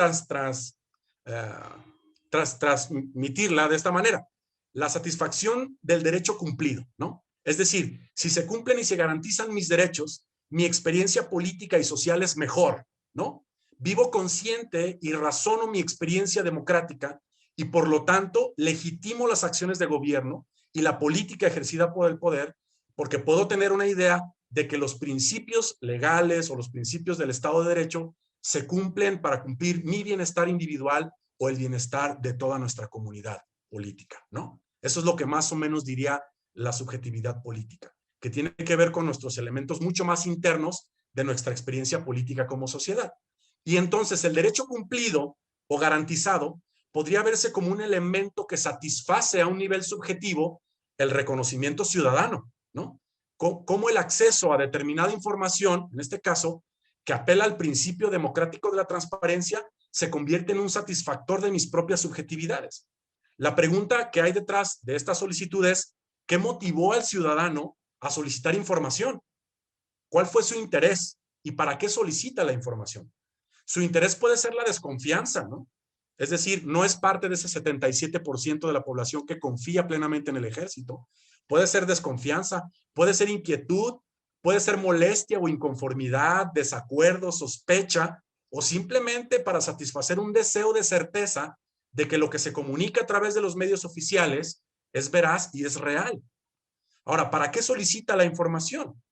transmitirla de esta manera. La satisfacción del derecho cumplido, ¿no? Es decir, si se cumplen y se garantizan mis derechos, mi experiencia política y social es mejor, ¿no? Vivo consciente y razono mi experiencia democrática y por lo tanto legitimo las acciones de gobierno y la política ejercida por el poder porque puedo tener una idea de que los principios legales o los principios del Estado de Derecho se cumplen para cumplir mi bienestar individual o el bienestar de toda nuestra comunidad política, ¿no? Eso es lo que más o menos diría la subjetividad política, que tiene que ver con nuestros elementos mucho más internos de nuestra experiencia política como sociedad. Y entonces el derecho cumplido o garantizado podría verse como un elemento que satisface a un nivel subjetivo el reconocimiento ciudadano, ¿no? Como el acceso a determinada información, en este caso, que apela al principio democrático de la transparencia, se convierte en un satisfactor de mis propias subjetividades. La pregunta que hay detrás de esta solicitud es, ¿qué motivó al ciudadano a solicitar información? ¿Cuál fue su interés? ¿Y para qué solicita la información? Su interés puede ser la desconfianza, ¿no? Es decir, no es parte de ese 77% de la población que confía plenamente en el ejército. Puede ser desconfianza, puede ser inquietud, puede ser molestia o inconformidad, desacuerdo, sospecha, o simplemente para satisfacer un deseo de certeza de que lo que se comunica a través de los medios oficiales es veraz y es real. Ahora, ¿para qué solicita la información?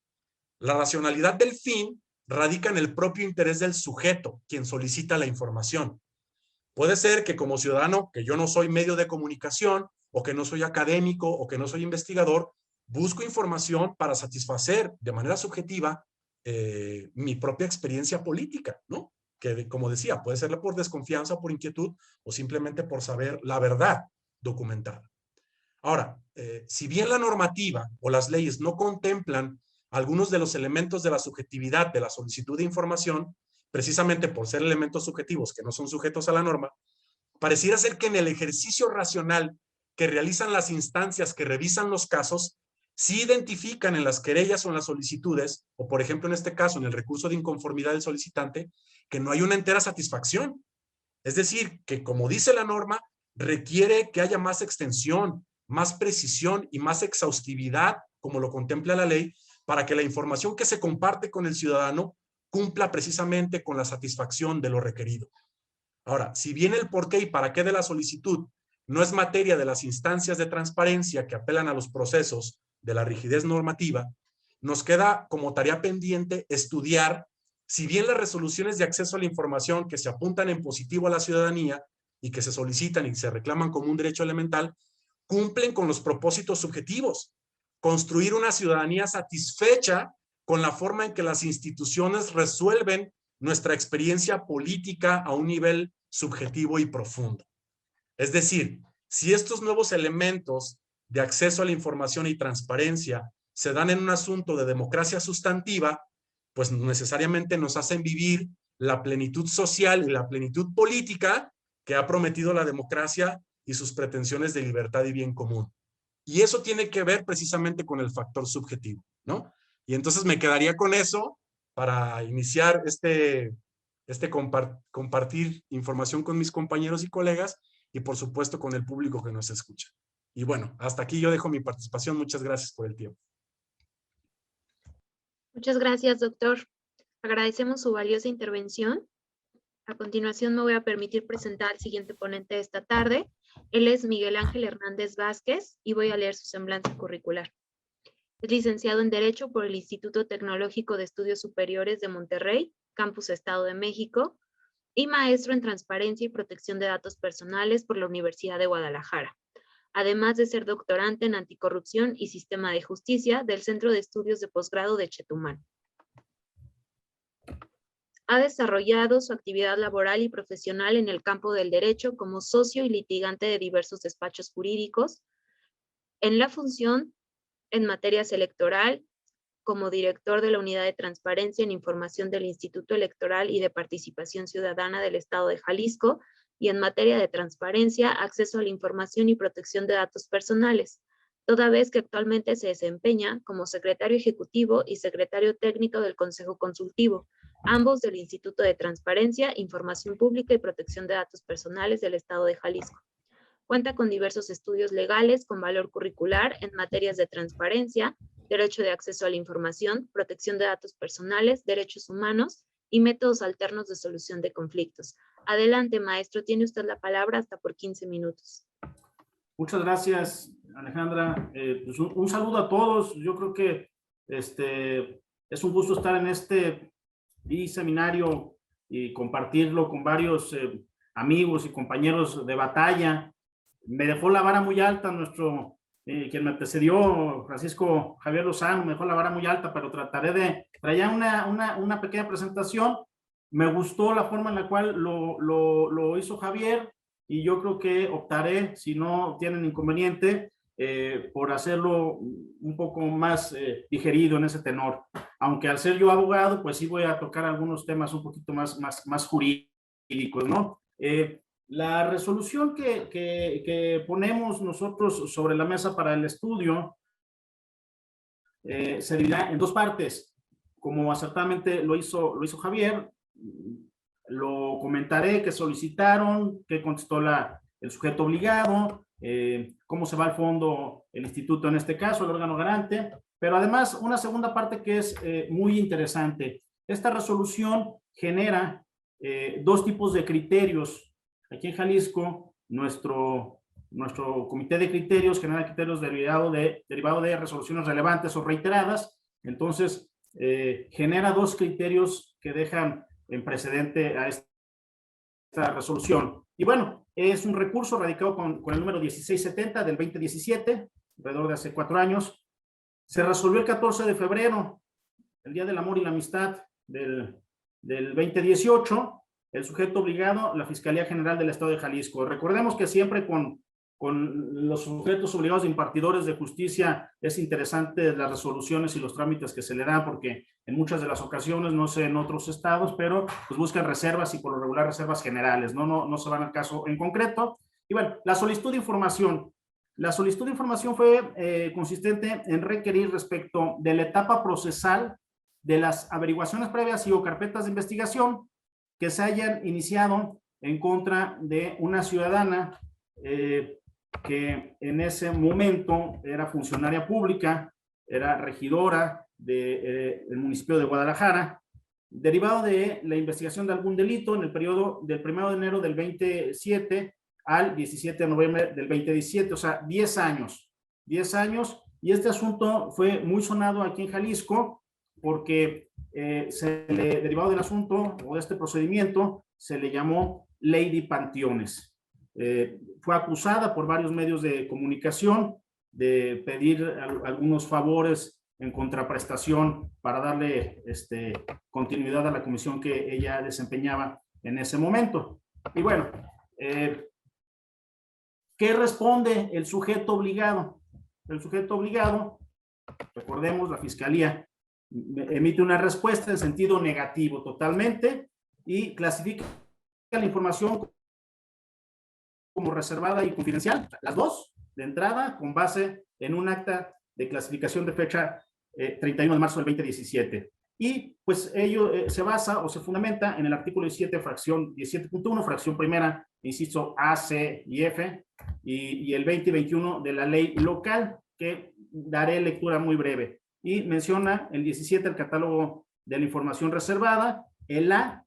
La racionalidad del fin radica en el propio interés del sujeto, quien solicita la información. Puede ser que como ciudadano, que yo no soy medio de comunicación, o que no soy académico, o que no soy investigador, busco información para satisfacer de manera subjetiva mi propia experiencia política, ¿no? Que, como decía, puede ser por desconfianza, por inquietud, o simplemente por saber la verdad documentada. Ahora, si bien la normativa o las leyes no contemplan algunos de los elementos de la subjetividad de la solicitud de información, precisamente por ser elementos subjetivos que no son sujetos a la norma, pareciera ser que en el ejercicio racional que realizan las instancias que revisan los casos, sí identifican en las querellas o en las solicitudes, o por ejemplo en este caso en el recurso de inconformidad del solicitante, que no hay una entera satisfacción. Es decir, que como dice la norma, requiere que haya más extensión, más precisión y más exhaustividad, como lo contempla la ley, para que la información que se comparte con el ciudadano cumpla precisamente con la satisfacción de lo requerido. Ahora, si bien el por qué y para qué de la solicitud no es materia de las instancias de transparencia que apelan a los procesos de la rigidez normativa, nos queda como tarea pendiente estudiar si bien las resoluciones de acceso a la información que se apuntan en positivo a la ciudadanía y que se solicitan y se reclaman como un derecho elemental, cumplen con los propósitos subjetivos. Construir una ciudadanía satisfecha con la forma en que las instituciones resuelven nuestra experiencia política a un nivel subjetivo y profundo. Es decir, si estos nuevos elementos de acceso a la información y transparencia se dan en un asunto de democracia sustantiva, pues necesariamente nos hacen vivir la plenitud social y la plenitud política que ha prometido la democracia y sus pretensiones de libertad y bien común. Y eso tiene que ver precisamente con el factor subjetivo, ¿no? Y entonces me quedaría con eso para iniciar compartir información con mis compañeros y colegas y por supuesto con el público que nos escucha. Y bueno, hasta aquí yo dejo mi participación. Muchas gracias por el tiempo. Muchas gracias, doctor. Agradecemos su valiosa intervención. A continuación me voy a permitir presentar al siguiente ponente de esta tarde. Él es Miguel Ángel Hernández Vázquez y voy a leer su semblanza curricular. Es licenciado en Derecho por el Instituto Tecnológico de Estudios Superiores de Monterrey, Campus Estado de México, y maestro en Transparencia y Protección de Datos Personales por la Universidad de Guadalajara, además de ser doctorante en Anticorrupción y Sistema de Justicia del Centro de Estudios de Posgrado de Chetumal. Ha desarrollado su actividad laboral y profesional en el campo del derecho como socio y litigante de diversos despachos jurídicos, en la función en materias electoral, como director de la Unidad de Transparencia en Información del Instituto Electoral y de Participación Ciudadana del Estado de Jalisco, y en materia de transparencia, acceso a la información y protección de datos personales, toda vez que actualmente se desempeña como secretario ejecutivo y secretario técnico del Consejo Consultivo, ambos del Instituto de Transparencia, Información Pública y Protección de Datos Personales del Estado de Jalisco. Cuenta con diversos estudios legales con valor curricular en materias de transparencia, derecho de acceso a la información, protección de datos personales, derechos humanos y métodos alternos de solución de conflictos. Adelante, maestro, tiene usted la palabra hasta por 15 minutos. Muchas gracias, Alejandra. Pues un saludo a todos. Yo creo que es un gusto estar en este seminario y compartirlo con varios amigos y compañeros de batalla. Me dejó la vara muy alta nuestro, quien me antecedió, Francisco Javier Lozano, me dejó la vara muy alta, pero trataré de traer una pequeña presentación. Me gustó la forma en la cual lo hizo Javier y yo creo que optaré, si no tienen inconveniente, por hacerlo un poco más digerido en ese tenor. Aunque al ser yo abogado, pues sí voy a tocar algunos temas un poquito más jurídicos, ¿no? La resolución que ponemos nosotros sobre la mesa para el estudio se dividirá en dos partes. Como acertadamente lo hizo Javier, lo comentaré, que solicitaron, que contestó el sujeto obligado, cómo se va al fondo el instituto en este caso, el órgano garante, pero además una segunda parte que es muy interesante. Esta resolución genera dos tipos de criterios. Aquí en Jalisco, nuestro comité de criterios genera criterios derivado de resoluciones relevantes o reiteradas. Entonces, genera dos criterios que dejan en precedente a esta resolución. Y bueno, es un recurso radicado con el número 1670 del 2017, alrededor de hace 4 años. Se resolvió el 14 de febrero, el Día del Amor y la Amistad del 2018. El sujeto obligado, la Fiscalía General del Estado de Jalisco. Recordemos que siempre con los sujetos obligados de impartidores de justicia es interesante las resoluciones y los trámites que se le dan, porque en muchas de las ocasiones, no sé en otros estados, pero pues buscan reservas y por lo regular reservas generales, no se van al caso en concreto. Y bueno, la solicitud de información. La solicitud de información fue consistente en requerir respecto de la etapa procesal de las averiguaciones previas y o carpetas de investigación que se hayan iniciado en contra de una ciudadana que en ese momento era funcionaria pública, era regidora del municipio de Guadalajara, derivado de la investigación de algún delito en el periodo del 1 de enero del 27 al 17 de noviembre del 2017, o sea, 10 años. 10 años, y este asunto fue muy sonado aquí en Jalisco porque derivado del asunto o de este procedimiento se le llamó Ley de Panteones. Fue acusada por varios medios de comunicación de pedir algunos favores en contraprestación para darle continuidad a la comisión que ella desempeñaba en ese momento. Y bueno, ¿qué responde el sujeto obligado? El sujeto obligado recordemos, la Fiscalía emite una respuesta en sentido negativo totalmente y clasifica la información como reservada y confidencial, las dos, de entrada, con base en un acta de clasificación de fecha 31 de marzo del 2017. Y pues ello se basa o se fundamenta en el artículo 17, fracción 17.1, fracción primera, inciso A, C y F, y el 20 y 21 de la ley local, que daré lectura muy breve. Y menciona el 17, el catálogo de la información reservada. El A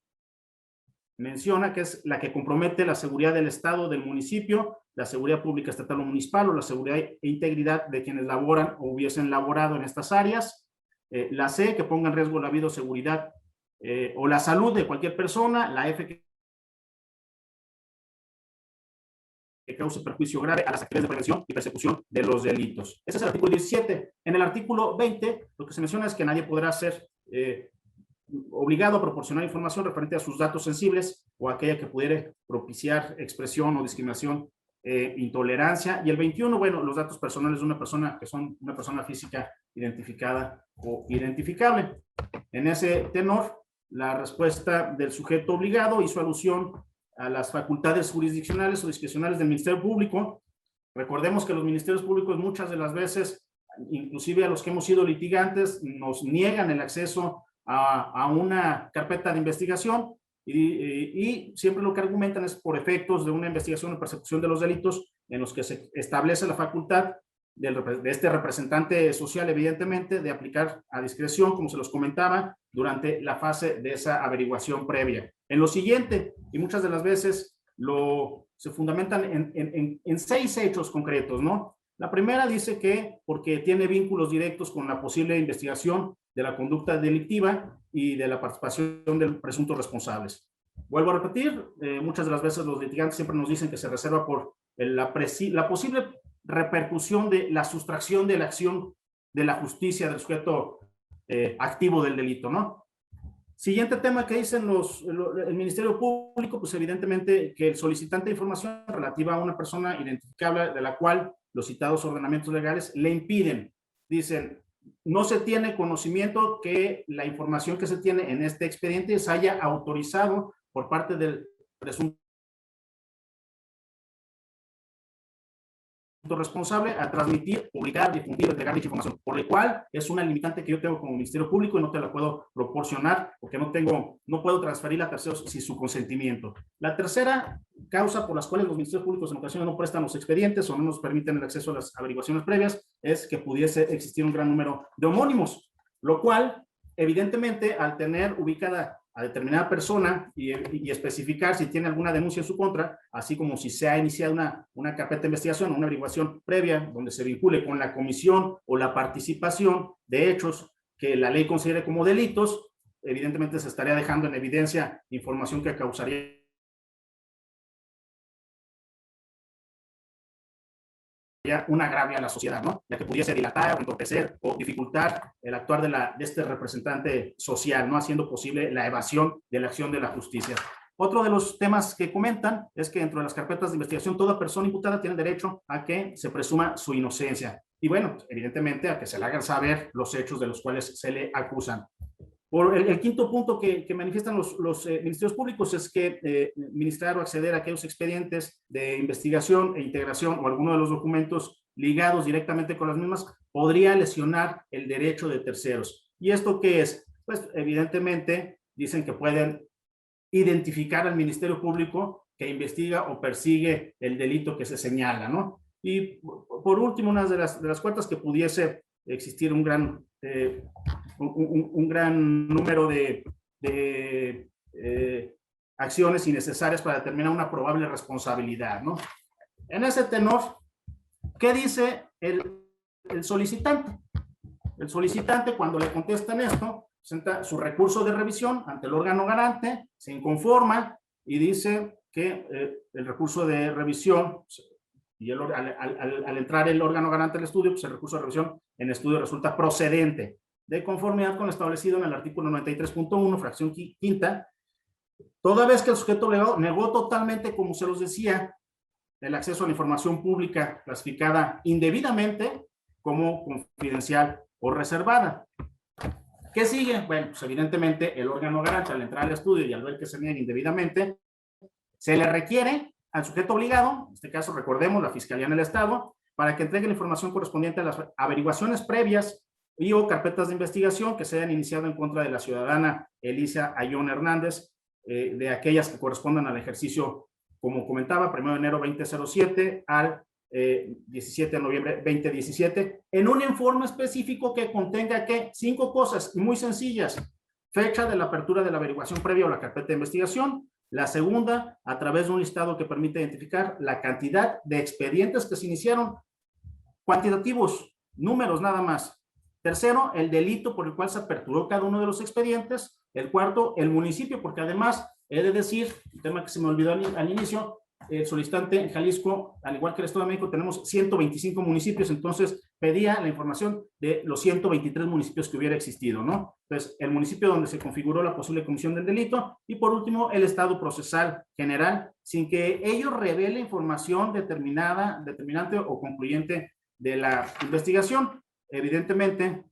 menciona que es la que compromete la seguridad del Estado, del municipio, la seguridad pública estatal o municipal, o la seguridad e integridad de quienes laboran o hubiesen laborado en estas áreas. La C, que ponga en riesgo la vida o seguridad o la salud de cualquier persona. La F, que cause perjuicio grave a las actividades de prevención y persecución de los delitos. Ese es el artículo 17. En el artículo 20, lo que se menciona es que nadie podrá ser obligado a proporcionar información referente a sus datos sensibles o aquella que pudiera propiciar expresión o discriminación, intolerancia. Y el 21, bueno, los datos personales de una persona que son una persona física identificada o identificable. En ese tenor, la respuesta del sujeto obligado hizo alusión a las facultades jurisdiccionales o discrecionales del Ministerio Público. Recordemos que los ministerios públicos muchas de las veces, inclusive a los que hemos sido litigantes, nos niegan el acceso a una carpeta de investigación y siempre lo que argumentan es por efectos de una investigación o persecución de los delitos en los que se establece la facultad de este representante social, evidentemente, de aplicar a discreción, como se los comentaba, durante la fase de esa averiguación previa. En lo siguiente, y muchas de las veces se fundamentan en 6 hechos concretos, ¿no? La primera dice que porque tiene vínculos directos con la posible investigación de la conducta delictiva y de la participación de presuntos responsables. Vuelvo a repetir, muchas de las veces los litigantes siempre nos dicen que se reserva por la posible repercusión de la sustracción de la acción de la justicia del sujeto activo del delito, ¿no? Siguiente tema que dicen el Ministerio Público, pues evidentemente que el solicitante de información relativa a una persona identificable de la cual los citados ordenamientos legales le impiden. Dicen, no se tiene conocimiento que la información que se tiene en este expediente se haya autorizado por parte del presunto responsable a transmitir, publicar, difundir, entregar dicha información, por lo cual es una limitante que yo tengo como Ministerio Público y no te la puedo proporcionar porque no puedo transferirla a terceros sin su consentimiento. La tercera causa por las cuales los ministerios públicos en ocasiones no prestan los expedientes o no nos permiten el acceso a las averiguaciones previas es que pudiese existir un gran número de homónimos, lo cual evidentemente al tener ubicada a determinada persona y especificar si tiene alguna denuncia en su contra, así como si se ha iniciado una carpeta de investigación o una averiguación previa donde se vincule con la comisión o la participación de hechos que la ley considere como delitos, evidentemente se estaría dejando en evidencia información que causaría un agravio a la sociedad, ¿no? Ya que pudiese dilatar, entorpecer o dificultar el actuar de este representante social, no haciendo posible la evasión de la acción de la justicia. Otro de los temas que comentan es que dentro de las carpetas de investigación toda persona imputada tiene derecho a que se presuma su inocencia. Y bueno, evidentemente a que se le hagan saber los hechos de los cuales se le acusan. Por el quinto punto que manifiestan los ministerios públicos es que ministrar o acceder a aquellos expedientes de investigación e integración o alguno de los documentos ligados directamente con las mismas podría lesionar el derecho de terceros. ¿Y esto qué es? Pues evidentemente dicen que pueden identificar al Ministerio Público que investiga o persigue el delito que se señala, ¿no? Y por último, una de las cuartas que pudiese existir un gran número de acciones innecesarias para determinar una probable responsabilidad, ¿no? En ese tenor, ¿qué dice el solicitante? El solicitante, cuando le contestan esto, presenta su recurso de revisión ante el órgano garante, se inconforma y dice que el recurso de revisión, y al entrar el órgano garante al estudio, pues el recurso de revisión en estudio resulta procedente, de conformidad con lo establecido en el artículo 93.1, fracción quinta, toda vez que el sujeto negó totalmente, como se los decía, el acceso a la información pública clasificada indebidamente como confidencial o reservada. ¿Qué sigue? Bueno, pues evidentemente el órgano garante al entrar al estudio y al ver que se niega indebidamente, se le requiere al sujeto obligado, en este caso recordemos la Fiscalía en el Estado, para que entregue la información correspondiente a las averiguaciones previas y o carpetas de investigación que se hayan iniciado en contra de la ciudadana Elisa Ayón Hernández, de aquellas que correspondan al ejercicio, como comentaba, 1 de enero 2007 al 17 de noviembre 2017, en un informe específico que contenga que 5 cosas muy sencillas: fecha de la apertura de la averiguación previa o la carpeta de investigación; la segunda, a través de un listado que permite identificar la cantidad de expedientes que se iniciaron, cuantitativos, números nada más; tercero, el delito por el cual se aperturó cada uno de los expedientes; el cuarto, el municipio, porque además he de decir, un tema que se me olvidó al inicio, el solicitante en Jalisco, al igual que el Estado de México, tenemos 125 municipios, entonces pedía la información de los 123 municipios que hubiera existido, ¿no? Entonces, el municipio donde se configuró la posible comisión del delito, y por último, el estado procesal general, sin que ello revele información determinante o concluyente de la investigación. Evidentemente,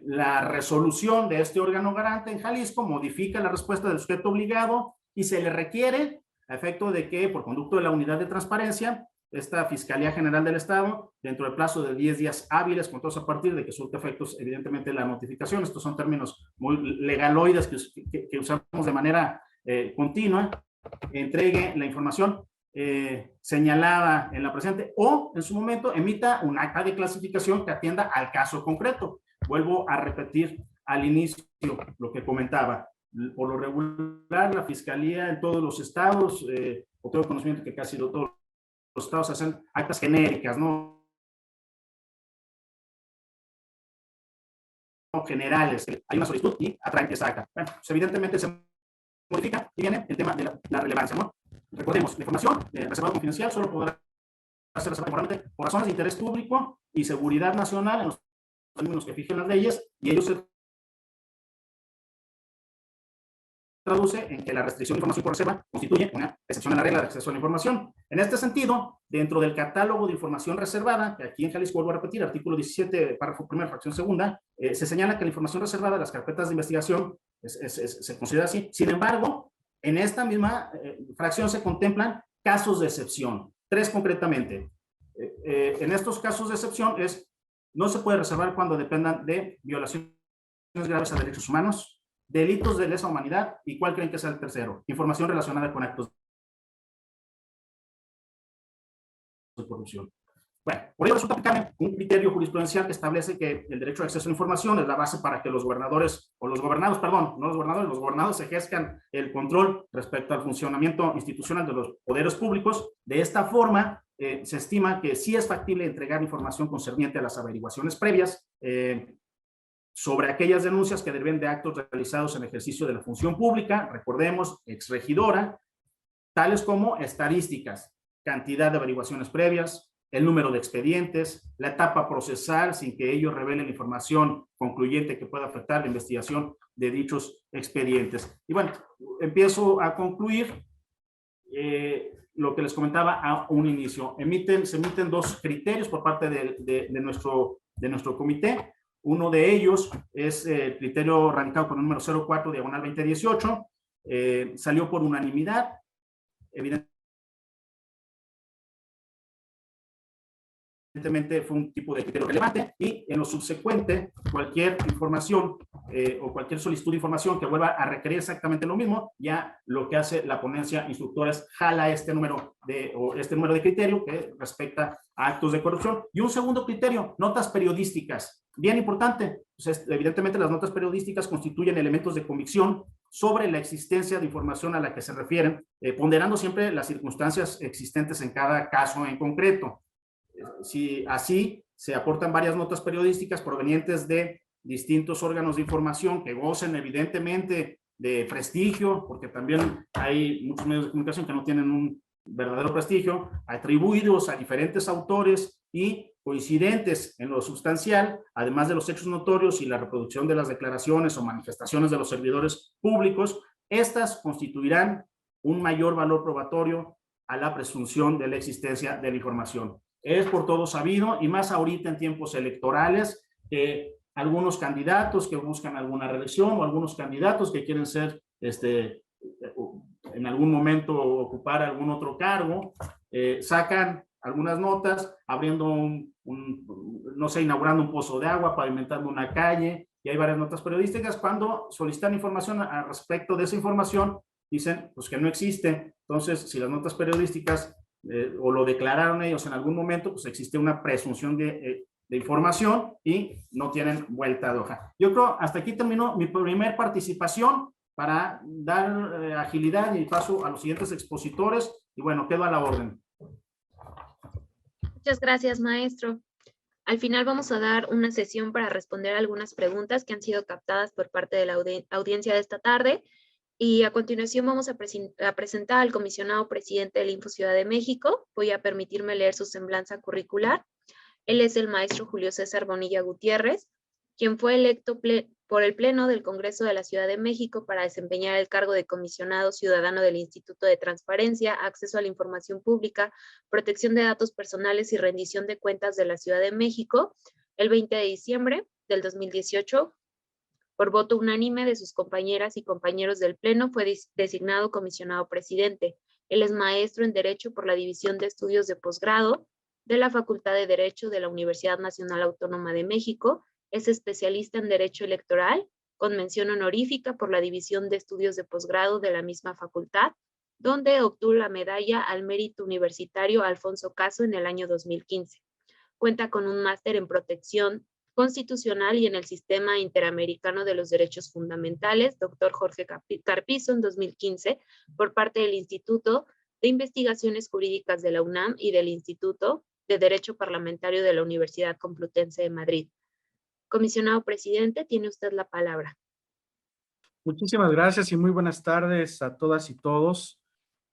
la resolución de este órgano garante en Jalisco modifica la respuesta del sujeto obligado y se le requiere, a efecto de que, por conducto de la unidad de transparencia, esta Fiscalía General del Estado, dentro del plazo de 10 días hábiles, contados a partir de que surte efectos, evidentemente, la notificación. Estos son términos muy legaloides que usamos de manera continua, entregue la información señalada en la presente, o en su momento emita un acta de clasificación que atienda al caso concreto. Vuelvo a repetir al inicio lo que comentaba. Por lo regular, la Fiscalía en todos los estados, o tengo conocimiento que casi todos los estados hacen actas genéricas, ¿no? Generales. Hay una solicitud y atraen esa acta. Bueno, pues evidentemente se modifica y viene el tema de la relevancia, ¿no? Recordemos, la información reservada confidencial solo podrá ser reservada por razones de interés público y seguridad nacional en los términos que fijen las leyes, y ellos se traduce en que la restricción de información por reserva constituye una excepción a la regla de acceso a la información. En este sentido, dentro del catálogo de información reservada, que aquí en Jalisco, vuelvo a repetir, artículo 17, párrafo primero, fracción segunda, se señala que la información reservada de las carpetas de investigación se considera así. Sin embargo, en esta misma fracción se contemplan casos de excepción, 3 concretamente. En estos casos de excepción no se puede reservar cuando dependan de violaciones graves a derechos humanos, delitos de lesa humanidad, y ¿cuál creen que sea el tercero? Información relacionada con actos de corrupción. Bueno, por ello resulta aplicable un criterio jurisprudencial que establece que el derecho de acceso a la información es la base para que los gobernadores, o los gobernados, perdón, no los gobernadores, los gobernados ejerzcan el control respecto al funcionamiento institucional de los poderes públicos. De esta forma, se estima que sí es factible entregar información concerniente a las averiguaciones previas, sobre aquellas denuncias que deriven de actos realizados en ejercicio de la función pública, recordemos, exregidora, tales como estadísticas, cantidad de averiguaciones previas, el número de expedientes, la etapa procesal, sin que ello revele la información concluyente que pueda afectar la investigación de dichos expedientes. Y bueno, empiezo a concluir lo que les comentaba a un inicio. Se emiten 2 criterios por parte de nuestro comité. Uno de ellos es el criterio radicado con el número 04/2018, salió por unanimidad, evidentemente fue un tipo de criterio relevante, y en lo subsecuente, cualquier información o cualquier solicitud de información que vuelva a requerir exactamente lo mismo, ya lo que hace la ponencia instructora es jala este número de criterio que respecta a actos de corrupción. Y un segundo criterio, notas periodísticas. Bien importante, pues evidentemente las notas periodísticas constituyen elementos de convicción sobre la existencia de información a la que se refieren, ponderando siempre las circunstancias existentes en cada caso en concreto. Si así se aportan varias notas periodísticas provenientes de distintos órganos de información que gocen evidentemente de prestigio, porque también hay muchos medios de comunicación que no tienen un verdadero prestigio, atribuidos a diferentes autores y coincidentes en lo sustancial, además de los hechos notorios y la reproducción de las declaraciones o manifestaciones de los servidores públicos, estas constituirán un mayor valor probatorio a la presunción de la existencia de la información. Es por todo sabido, y más ahorita en tiempos electorales, que algunos candidatos que buscan alguna reelección o algunos candidatos que quieren ser, en algún momento ocupar algún otro cargo, sacan algunas notas abriendo no sé, inaugurando un pozo de agua, pavimentando una calle, y hay varias notas periodísticas. Cuando solicitan información al respecto de esa información, dicen pues que no existe. Entonces, si las notas periodísticas o lo declararon ellos en algún momento, pues existe una presunción de información y no tienen vuelta de hoja. Yo creo, hasta aquí terminó mi primer participación para dar agilidad y paso a los siguientes expositores. Y bueno, quedo a la orden. Muchas gracias, maestro. Al final vamos a dar una sesión para responder algunas preguntas que han sido captadas por parte de la audiencia de esta tarde. Y a continuación vamos a presentar al comisionado presidente del Info Ciudad de México. Voy a permitirme leer su semblanza curricular. Él es el maestro Julio César Bonilla Gutiérrez, quien fue electo por el Pleno del Congreso de la Ciudad de México para desempeñar el cargo de comisionado ciudadano del Instituto de Transparencia, Acceso a la Información Pública, Protección de Datos Personales y Rendición de Cuentas de la Ciudad de México el 20 de diciembre del 2018. Por voto unánime de sus compañeras y compañeros del Pleno, fue designado comisionado presidente. Él es maestro en Derecho por la División de Estudios de Posgrado de la Facultad de Derecho de la Universidad Nacional Autónoma de México. Es especialista en Derecho Electoral, con mención honorífica por la División de Estudios de Posgrado de la misma facultad, donde obtuvo la medalla al mérito universitario Alfonso Caso en el año 2015. Cuenta con un máster en Protección Constitucional y en el Sistema Interamericano de los Derechos Fundamentales, doctor Jorge Carpizo, en 2015, por parte del Instituto de Investigaciones Jurídicas de la UNAM y del Instituto de Derecho Parlamentario de la Universidad Complutense de Madrid. Comisionado presidente, tiene usted la palabra. Muchísimas gracias y muy buenas tardes a todas y todos.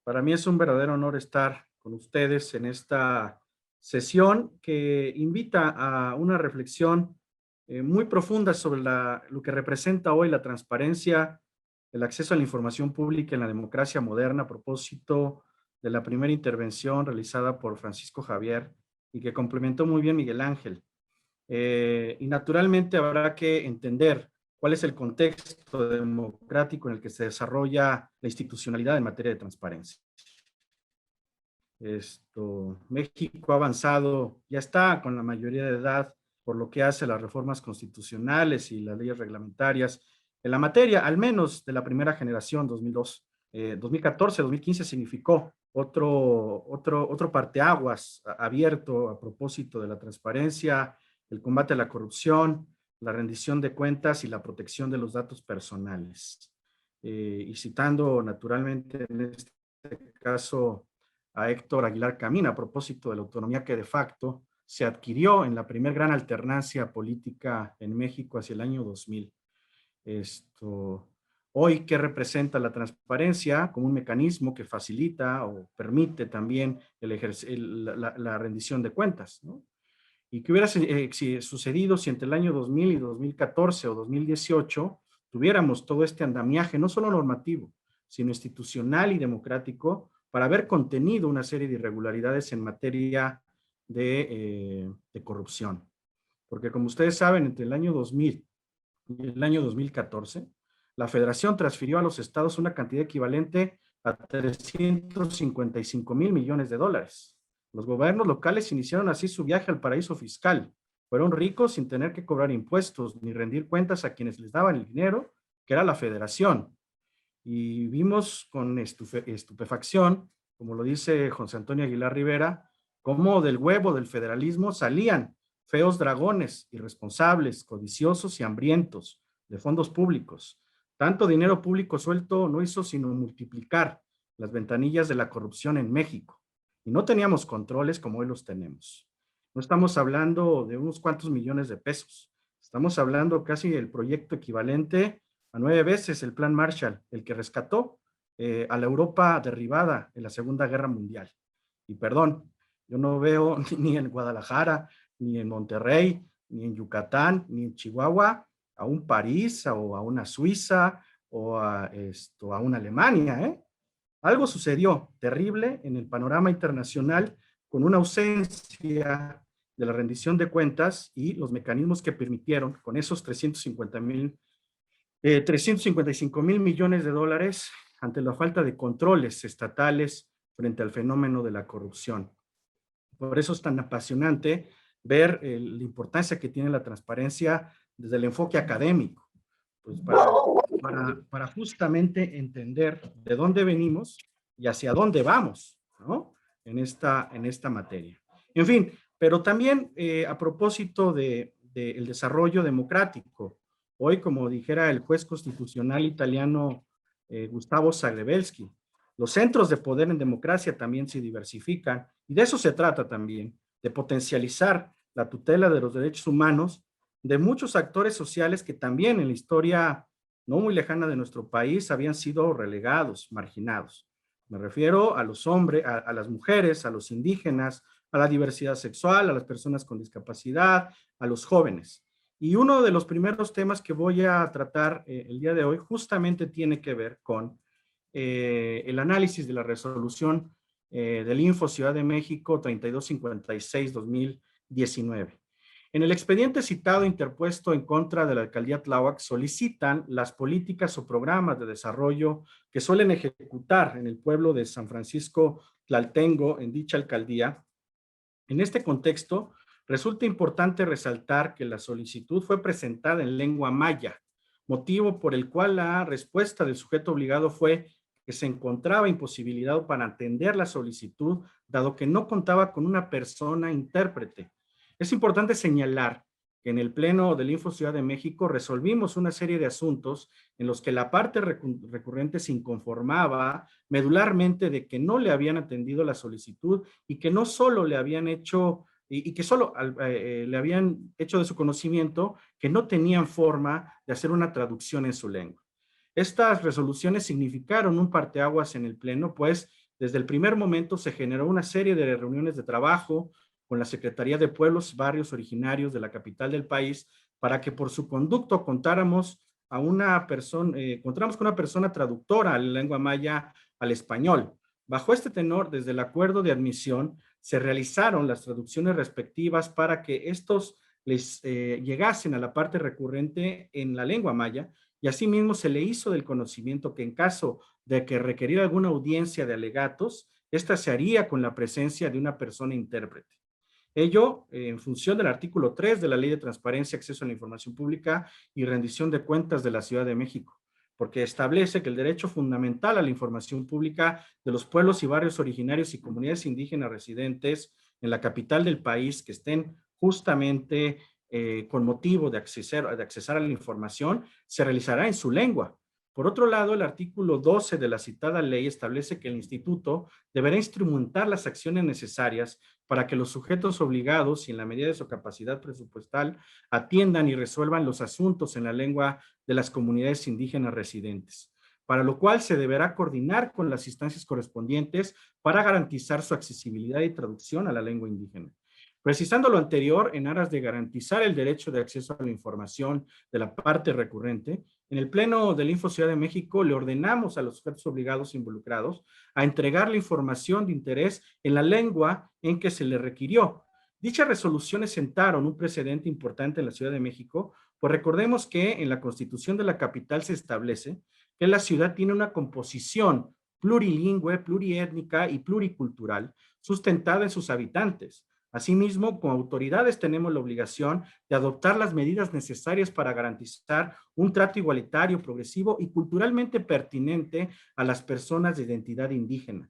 Para mí es un verdadero honor estar con ustedes en esta sesión que invita a una reflexión muy profunda sobre lo que representa hoy la transparencia, el acceso a la información pública en la democracia moderna, a propósito de la primera intervención realizada por Francisco Javier y que complementó muy bien Miguel Ángel. Y naturalmente habrá que entender cuál es el contexto democrático en el que se desarrolla la institucionalidad en materia de transparencia. México ha avanzado, ya está con la mayoría de edad, por lo que hace las reformas constitucionales y las leyes reglamentarias en la materia, al menos de la primera generación, 2002. 2014, 2015 significó otro parteaguas abierto a propósito de la transparencia, el combate a la corrupción, la rendición de cuentas y la protección de los datos personales. Y citando naturalmente en este caso a Héctor Aguilar Camín, a propósito de la autonomía que de facto se adquirió en la primer gran alternancia política en México hacia el año 2000. Hoy, ¿qué representa la transparencia? Como un mecanismo que facilita o permite también la rendición de cuentas, ¿no? ¿Y qué hubiera sucedido si entre el año 2000 y 2014 o 2018 tuviéramos todo este andamiaje, no solo normativo, sino institucional y democrático, para haber contenido una serie de irregularidades en materia de corrupción? Porque como ustedes saben, entre el año 2000 y el año 2014, la Federación transfirió a los estados una cantidad equivalente a 355 mil millones de dólares. Los gobiernos locales iniciaron así su viaje al paraíso fiscal. Fueron ricos sin tener que cobrar impuestos ni rendir cuentas a quienes les daban el dinero, que era la Federación. Y vimos con estupefacción, como lo dice José Antonio Aguilar Rivera, cómo del huevo del federalismo salían feos dragones, irresponsables, codiciosos y hambrientos de fondos públicos. Tanto dinero público suelto no hizo sino multiplicar las ventanillas de la corrupción en México. Y no teníamos controles como hoy los tenemos. No estamos hablando de unos cuantos millones de pesos. Estamos hablando casi del proyecto equivalente a 9 veces el Plan Marshall, el que rescató a la Europa derribada en la Segunda Guerra Mundial. Y perdón, yo no veo ni en Guadalajara, ni en Monterrey, ni en Yucatán, ni en Chihuahua, a un París o a una Suiza o a una Alemania, ¿eh? Algo sucedió terrible en el panorama internacional con una ausencia de la rendición de cuentas y los mecanismos que permitieron con esos 355 mil millones de dólares ante la falta de controles estatales frente al fenómeno de la corrupción. Por eso es tan apasionante ver la importancia que tiene la transparencia desde el enfoque académico, pues para justamente entender de dónde venimos y hacia dónde vamos, ¿no? En esta materia. En fin, pero también a propósito del desarrollo democrático, hoy, como dijera el juez constitucional italiano Gustavo Zagrebelsky, los centros de poder en democracia también se diversifican y de eso se trata también, de potencializar la tutela de los derechos humanos de muchos actores sociales que también en la historia no muy lejana de nuestro país habían sido relegados, marginados. Me refiero a los hombres, a las mujeres, a los indígenas, a la diversidad sexual, a las personas con discapacidad, a los jóvenes. Y uno de los primeros temas que voy a tratar el día de hoy justamente tiene que ver con el análisis de la resolución del Info Ciudad de México 3256-2019. En el expediente citado interpuesto en contra de la alcaldía Tláhuac solicitan las políticas o programas de desarrollo que suelen ejecutar en el pueblo de San Francisco Tlaltengo en dicha alcaldía. En este contexto, resulta importante resaltar que la solicitud fue presentada en lengua maya, motivo por el cual la respuesta del sujeto obligado fue que se encontraba imposibilitado para atender la solicitud, dado que no contaba con una persona intérprete. Es importante señalar que en el Pleno del Info Ciudad de México resolvimos una serie de asuntos en los que la parte recurrente se inconformaba medularmente de que no le habían atendido la solicitud y que no solo le habían hecho y que solo le habían hecho de su conocimiento que no tenían forma de hacer una traducción en su lengua. Estas resoluciones significaron un parteaguas en el Pleno, pues desde el primer momento se generó una serie de reuniones de trabajo con la Secretaría de Pueblos y Barrios Originarios de la capital del país para que por su conducto contáramos con una persona traductora a la lengua maya al español. Bajo este tenor, desde el acuerdo de admisión, se realizaron las traducciones respectivas para que estos les llegasen a la parte recurrente en la lengua maya y asimismo se le hizo del conocimiento que en caso de que requeriera alguna audiencia de alegatos, esta se haría con la presencia de una persona intérprete. Ello en función del artículo 3 de la Ley de Transparencia, Acceso a la Información Pública y Rendición de Cuentas de la Ciudad de México, porque establece que el derecho fundamental a la información pública de los pueblos y barrios originarios y comunidades indígenas residentes en la capital del país que estén justamente con motivo de accesar a la información, se realizará en su lengua. Por otro lado, el artículo 12 de la citada ley establece que el instituto deberá instrumentar las acciones necesarias para que los sujetos obligados y en la medida de su capacidad presupuestal atiendan y resuelvan los asuntos en la lengua de las comunidades indígenas residentes, para lo cual se deberá coordinar con las instancias correspondientes para garantizar su accesibilidad y traducción a la lengua indígena. Precisando lo anterior, en aras de garantizar el derecho de acceso a la información de la parte recurrente, en el Pleno del Info Ciudad de México le ordenamos a los sujetos obligados involucrados a entregar la información de interés en la lengua en que se le requirió. Dichas resoluciones sentaron un precedente importante en la Ciudad de México, pues recordemos que en la Constitución de la capital se establece que la ciudad tiene una composición plurilingüe, pluriétnica y pluricultural sustentada en sus habitantes. Asimismo, como autoridades tenemos la obligación de adoptar las medidas necesarias para garantizar un trato igualitario, progresivo y culturalmente pertinente a las personas de identidad indígena.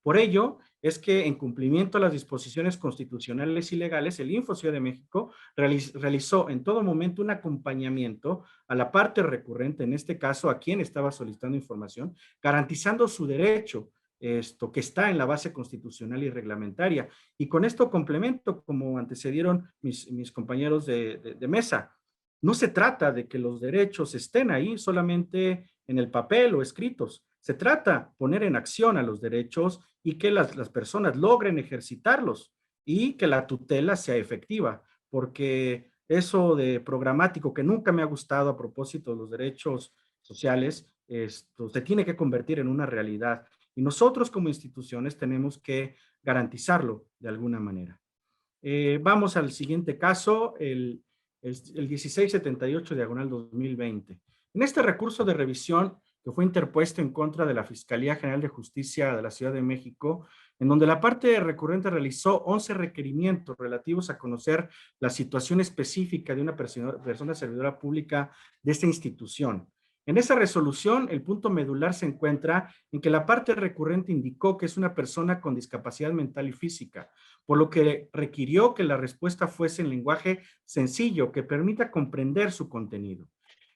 Por ello, es que en cumplimiento a las disposiciones constitucionales y legales, el Info Ciudad de México realizó en todo momento un acompañamiento a la parte recurrente, en este caso a quien estaba solicitando información, garantizando su derecho que está en la base constitucional y reglamentaria. Y con esto complemento, como antecedieron mis compañeros de mesa, no se trata de que los derechos estén ahí solamente en el papel o escritos. Se trata de poner en acción a los derechos y que las personas logren ejercitarlos y que la tutela sea efectiva, porque eso de programático que nunca me ha gustado a propósito de los derechos sociales, se tiene que convertir en una realidad. Y nosotros como instituciones tenemos que garantizarlo de alguna manera. Vamos al siguiente caso, el 1678/2020. En este recurso de revisión que fue interpuesto en contra de la Fiscalía General de Justicia de la Ciudad de México, en donde la parte recurrente realizó 11 requerimientos relativos a conocer la situación específica de una persona servidora pública de esta institución. En esa resolución, el punto medular se encuentra en que la parte recurrente indicó que es una persona con discapacidad mental y física, por lo que requirió que la respuesta fuese en lenguaje sencillo que permita comprender su contenido.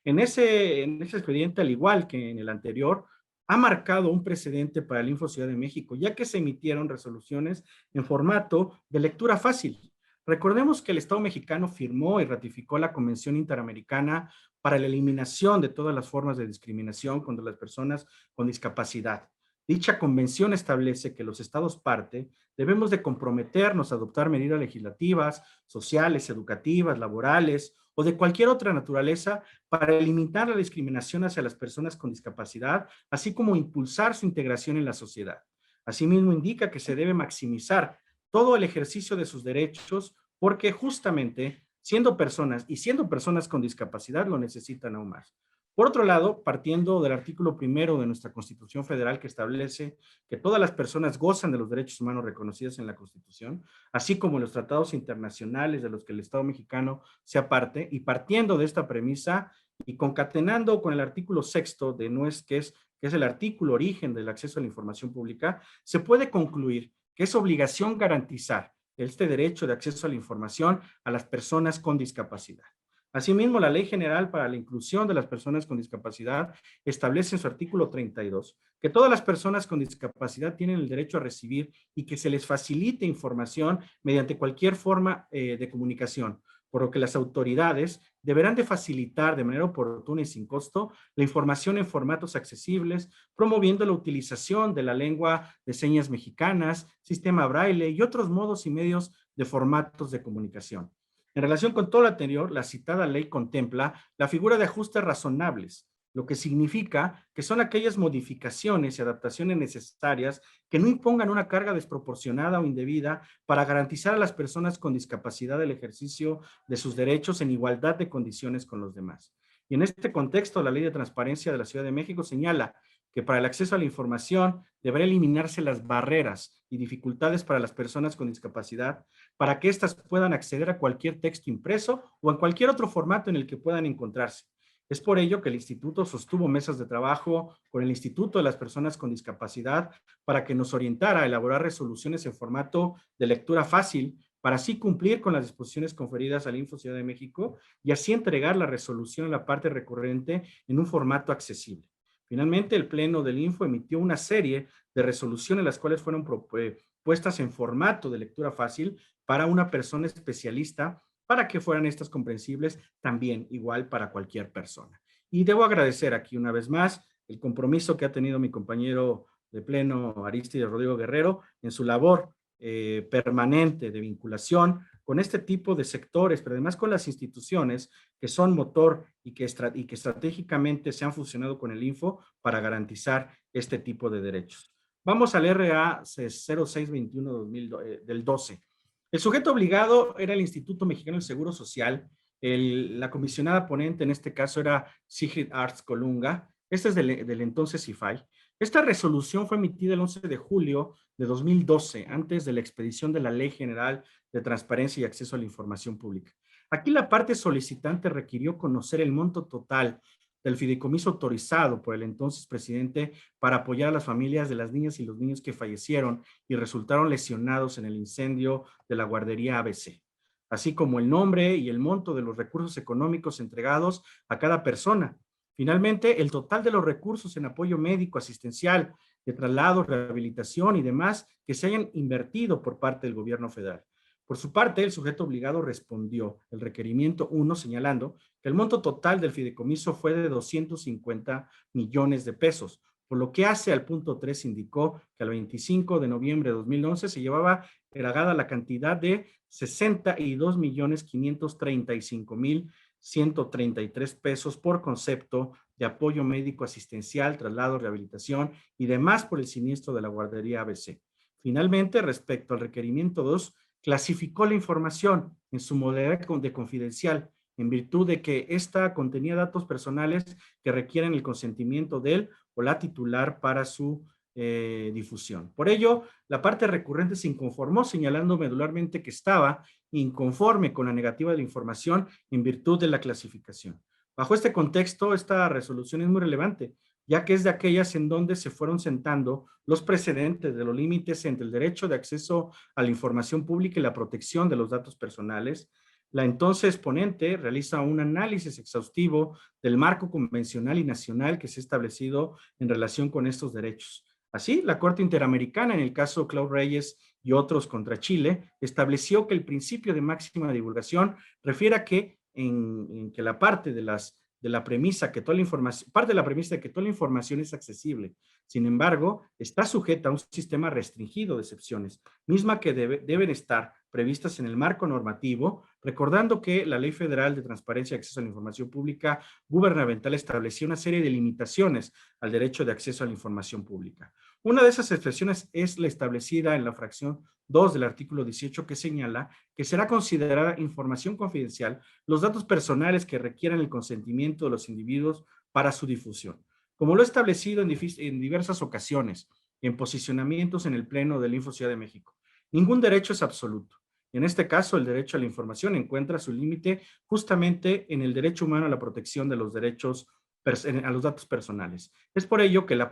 En ese expediente, al igual que en el anterior, ha marcado un precedente para el Info Ciudad de México, ya que se emitieron resoluciones en formato de lectura fácil. Recordemos que el Estado mexicano firmó y ratificó la Convención Interamericana para la eliminación de todas las formas de discriminación contra las personas con discapacidad. Dicha convención establece que los estados parte debemos de comprometernos a adoptar medidas legislativas, sociales, educativas, laborales o de cualquier otra naturaleza para eliminar la discriminación hacia las personas con discapacidad, así como impulsar su integración en la sociedad. Asimismo, indica que se debe maximizar todo el ejercicio de sus derechos porque justamente siendo personas con discapacidad lo necesitan aún más. Por otro lado, partiendo del artículo 1 de nuestra Constitución Federal que establece que todas las personas gozan de los derechos humanos reconocidos en la Constitución, así como en los tratados internacionales de los que el Estado mexicano sea parte, y partiendo de esta premisa y concatenando con el artículo 6 que es el artículo origen del acceso a la información pública, se puede concluir que es obligación garantizar este derecho de acceso a la información a las personas con discapacidad. Asimismo, la Ley General para la Inclusión de las Personas con Discapacidad establece en su artículo 32 que todas las personas con discapacidad tienen el derecho a recibir y que se les facilite información mediante cualquier forma de comunicación, por lo que las autoridades deberán de facilitar de manera oportuna y sin costo la información en formatos accesibles, promoviendo la utilización de la lengua de señas mexicanas, sistema braille y otros modos y medios de formatos de comunicación. En relación con todo lo anterior, la citada ley contempla la figura de ajustes razonables, lo que significa que son aquellas modificaciones y adaptaciones necesarias que no impongan una carga desproporcionada o indebida para garantizar a las personas con discapacidad el ejercicio de sus derechos en igualdad de condiciones con los demás. Y en este contexto, la Ley de Transparencia de la Ciudad de México señala que para el acceso a la información deberá eliminarse las barreras y dificultades para las personas con discapacidad para que éstas puedan acceder a cualquier texto impreso o en cualquier otro formato en el que puedan encontrarse. Es por ello que el instituto sostuvo mesas de trabajo con el Instituto de las Personas con Discapacidad para que nos orientara a elaborar resoluciones en formato de lectura fácil para así cumplir con las disposiciones conferidas al Info Ciudad de México y así entregar la resolución a la parte recurrente en un formato accesible. Finalmente, el Pleno del Info emitió una serie de resoluciones, las cuales fueron puestas en formato de lectura fácil para una persona especialista, para que fueran estas comprensibles también igual para cualquier persona. Y debo agradecer aquí una vez más el compromiso que ha tenido mi compañero de Pleno, Arístides Rodrigo Guerrero, en su labor permanente de vinculación con este tipo de sectores, pero además con las instituciones que son motor y que estratégicamente se han fusionado con el Info para garantizar este tipo de derechos. Vamos al RA 0621 del 12. El sujeto obligado era el Instituto Mexicano del Seguro Social. La comisionada ponente en este caso era Sigrid Arts Colunga. Este es del entonces CIFAI. Esta resolución fue emitida el 11 de julio de 2012, antes de la expedición de la Ley General de Transparencia y Acceso a la Información Pública. Aquí la parte solicitante requirió conocer el monto total del fideicomiso autorizado por el entonces presidente para apoyar a las familias de las niñas y los niños que fallecieron y resultaron lesionados en el incendio de la guardería ABC, así como el nombre y el monto de los recursos económicos entregados a cada persona. Finalmente, el total de los recursos en apoyo médico, asistencial, de traslado, rehabilitación y demás que se hayan invertido por parte del gobierno federal. Por su parte, el sujeto obligado respondió el requerimiento 1 señalando que el monto total del fideicomiso fue de 250 millones de pesos, por lo que hace al punto 3 indicó que al 25 de noviembre de 2011 se llevaba eragada la cantidad de 62.535.133 pesos por concepto de apoyo médico asistencial, traslado, rehabilitación y demás por el siniestro de la guardería ABC. Finalmente, respecto al requerimiento 2, clasificó la información en su modalidad de confidencial, en virtud de que ésta contenía datos personales que requieren el consentimiento de él o la titular para su difusión. Por ello, la parte recurrente se inconformó, señalando medularmente que estaba inconforme con la negativa de la información en virtud de la clasificación. Bajo este contexto, esta resolución es muy relevante, ya que es de aquellas en donde se fueron sentando los precedentes de los límites entre el derecho de acceso a la información pública y la protección de los datos personales. La entonces ponente realiza un análisis exhaustivo del marco convencional y nacional que se ha establecido en relación con estos derechos. Así, la Corte Interamericana, en el caso Clau Reyes y otros contra Chile, estableció que el principio de máxima divulgación refiere a que en que la parte de la premisa que toda la información, parte de la premisa de que toda la información es accesible. Sin embargo, está sujeta a un sistema restringido de excepciones, misma que deben estar previstas en el marco normativo, recordando que la Ley Federal de Transparencia y Acceso a la Información Pública Gubernamental estableció una serie de limitaciones al derecho de acceso a la información pública. Una de esas excepciones es la establecida en la fracción 2 del artículo 18, que señala que será considerada información confidencial los datos personales que requieran el consentimiento de los individuos para su difusión. Como lo he establecido en diversas ocasiones, en posicionamientos en el Pleno del Info Ciudad de México, ningún derecho es absoluto. En este caso, el derecho a la información encuentra su límite justamente en el derecho humano a la protección de los derechos a los datos personales. Es por ello que la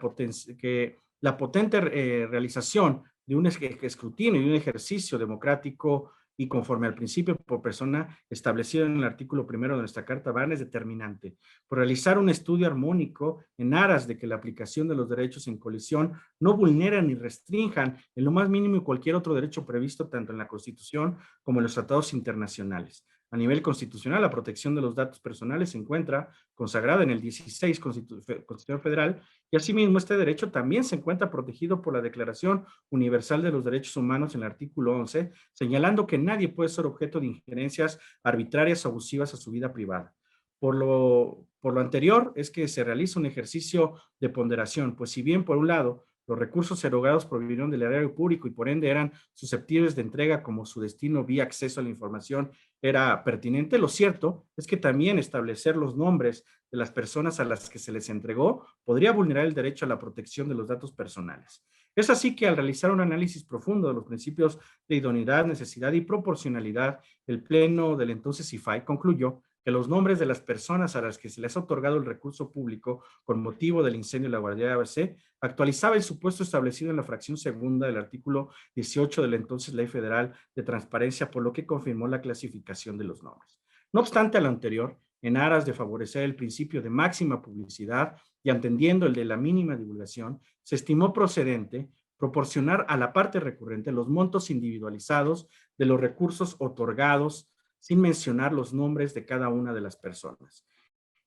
potente realización de un escrutinio y un ejercicio democrático y conforme al principio por persona establecido en el artículo 1 de nuestra Carta Magna es determinante, por realizar un estudio armónico en aras de que la aplicación de los derechos en colisión no vulneran ni restrinjan en lo más mínimo cualquier otro derecho previsto tanto en la Constitución como en los tratados internacionales. A nivel constitucional, la protección de los datos personales se encuentra consagrada en el 16 Constitución Federal y asimismo este derecho también se encuentra protegido por la Declaración Universal de los Derechos Humanos en el artículo 11, señalando que nadie puede ser objeto de injerencias arbitrarias o abusivas a su vida privada. Por lo anterior es que se realiza un ejercicio de ponderación, pues si bien por un lado los recursos erogados provinieron del erario público y por ende eran susceptibles de entrega como su destino vía acceso a la información era pertinente, lo cierto es que también establecer los nombres de las personas a las que se les entregó podría vulnerar el derecho a la protección de los datos personales. Es así que al realizar un análisis profundo de los principios de idoneidad, necesidad y proporcionalidad, el Pleno del entonces IFAI concluyó que los nombres de las personas a las que se les ha otorgado el recurso público con motivo del incendio de la guardería ABC actualizaba el supuesto establecido en la fracción segunda del artículo 18 de la entonces Ley Federal de Transparencia, por lo que confirmó la clasificación de los nombres. No obstante a lo anterior, en aras de favorecer el principio de máxima publicidad y atendiendo el de la mínima divulgación, se estimó procedente proporcionar a la parte recurrente los montos individualizados de los recursos otorgados sin mencionar los nombres de cada una de las personas.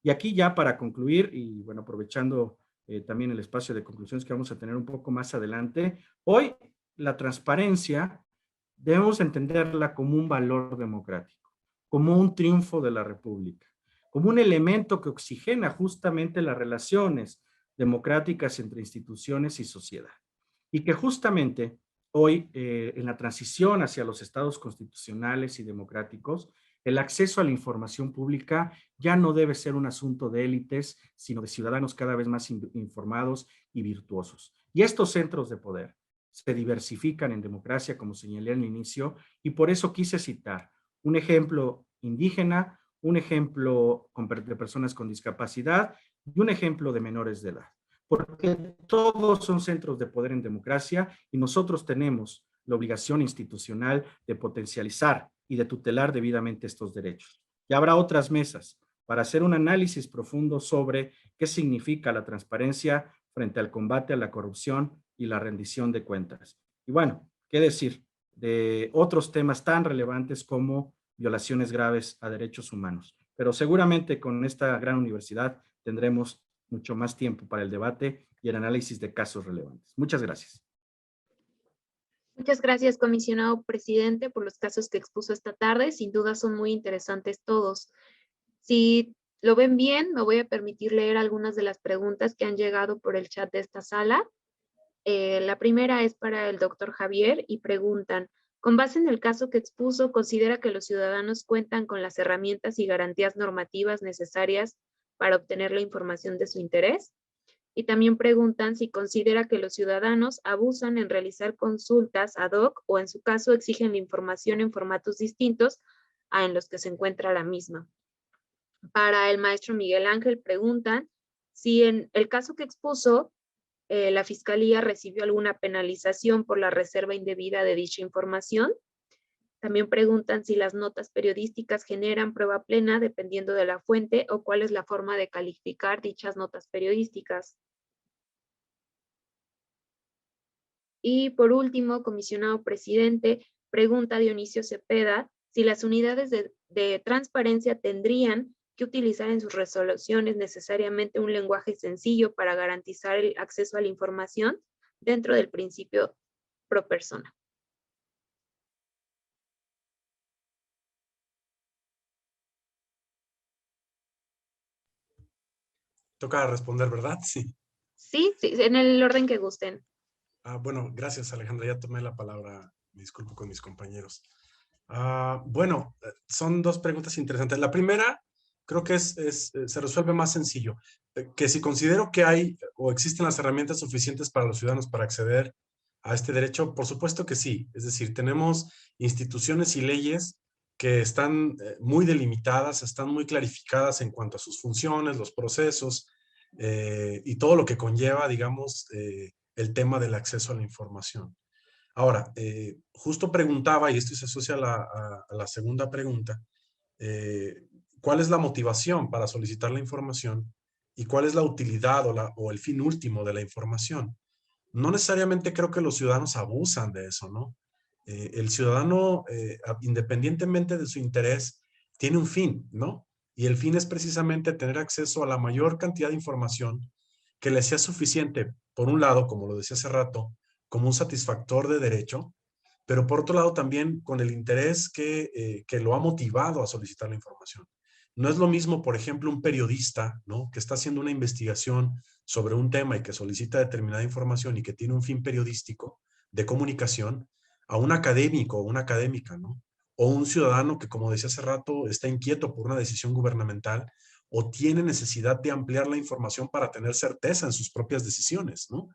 Y aquí ya para concluir, y bueno, aprovechando también el espacio de conclusiones que vamos a tener un poco más adelante, hoy la transparencia debemos entenderla como un valor democrático, como un triunfo de la República, como un elemento que oxigena justamente las relaciones democráticas entre instituciones y sociedad. Y que justamente hoy, en la transición hacia los estados constitucionales y democráticos, el acceso a la información pública ya no debe ser un asunto de élites, sino de ciudadanos cada vez más informados y virtuosos. Y estos centros de poder se diversifican en democracia, como señalé al inicio, y por eso quise citar un ejemplo indígena, un ejemplo de personas con discapacidad y un ejemplo de menores de edad. Porque todos son centros de poder en democracia y nosotros tenemos la obligación institucional de potencializar y de tutelar debidamente estos derechos. Y habrá otras mesas para hacer un análisis profundo sobre qué significa la transparencia frente al combate a la corrupción y la rendición de cuentas. Y bueno, qué decir de otros temas tan relevantes como violaciones graves a derechos humanos. Pero seguramente con esta gran universidad tendremos mucho más tiempo para el debate y el análisis de casos relevantes. Muchas gracias. Muchas gracias, comisionado presidente, por los casos que expuso esta tarde. Sin duda son muy interesantes todos. Si lo ven bien, me voy a permitir leer algunas de las preguntas que han llegado por el chat de esta sala. La primera es para el doctor Javier y preguntan, Con base en el caso que expuso, considera que los ciudadanos cuentan con las herramientas y garantías normativas necesarias para obtener la información de su interés. Y también preguntan si considera que los ciudadanos abusan en realizar consultas ad hoc o en su caso exigen la información en formatos distintos a en los que se encuentra la misma. Para el maestro Miguel Ángel preguntan si en el caso que expuso la Fiscalía recibió alguna penalización por la reserva indebida de dicha información. También preguntan si las notas periodísticas generan prueba plena dependiendo de la fuente o cuál es la forma de calificar dichas notas periodísticas. Y por último, comisionado presidente, pregunta Dionisio Cepeda si las unidades de transparencia tendrían que utilizar en sus resoluciones necesariamente un lenguaje sencillo para garantizar el acceso a la información dentro del principio pro persona. Toca responder, ¿verdad? Sí. Sí, en el orden que gusten. Bueno, gracias, Alejandra. Ya tomé la palabra. Me disculpo con mis compañeros. Bueno, son dos preguntas interesantes. La primera, creo que se resuelve más sencillo. Que si considero que hay o existen las herramientas suficientes para los ciudadanos para acceder a este derecho, por supuesto que sí. Es decir, tenemos instituciones y leyes que están muy delimitadas, están muy clarificadas en cuanto a sus funciones, los procesos y todo lo que conlleva, digamos, el tema del acceso a la información. Ahora, justo preguntaba, y esto se asocia a la segunda pregunta, ¿cuál es la motivación para solicitar la información y cuál es la utilidad o el fin último de la información? No necesariamente creo que los ciudadanos abusan de eso, ¿no? El ciudadano, independientemente de su interés, tiene un fin, ¿no? Y el fin es precisamente tener acceso a la mayor cantidad de información que le sea suficiente, por un lado, como lo decía hace rato, como un satisfactor de derecho, pero por otro lado también con el interés que lo ha motivado a solicitar la información. No es lo mismo, por ejemplo, un periodista, ¿no?, que está haciendo una investigación sobre un tema y que solicita determinada información y que tiene un fin periodístico de comunicación, a un académico o una académica, ¿no? O un ciudadano que, como decía hace rato, está inquieto por una decisión gubernamental o tiene necesidad de ampliar la información para tener certeza en sus propias decisiones, ¿no?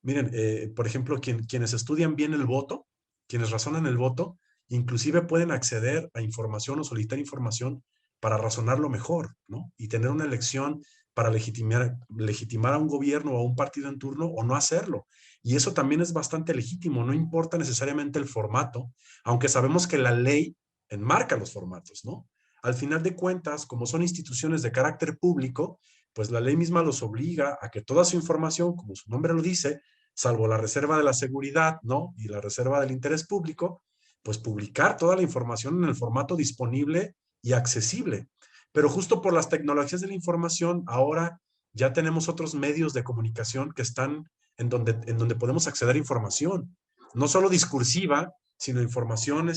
Miren, por ejemplo, quienes estudian bien el voto, quienes razonan el voto, inclusive pueden acceder a información o solicitar información para razonarlo mejor, ¿no? Y tener una elección para legitimar a un gobierno o a un partido en turno o no hacerlo. Y eso también es bastante legítimo, no importa necesariamente el formato, aunque sabemos que la ley enmarca los formatos, ¿no? Al final de cuentas, como son instituciones de carácter público, pues la ley misma los obliga a que toda su información, como su nombre lo dice, salvo la reserva de la seguridad, ¿no?, y la reserva del interés público, pues publicar toda la información en el formato disponible y accesible. Pero justo por las tecnologías de la información, ahora ya tenemos otros medios de comunicación que están en donde podemos acceder a información, no solo discursiva, sino información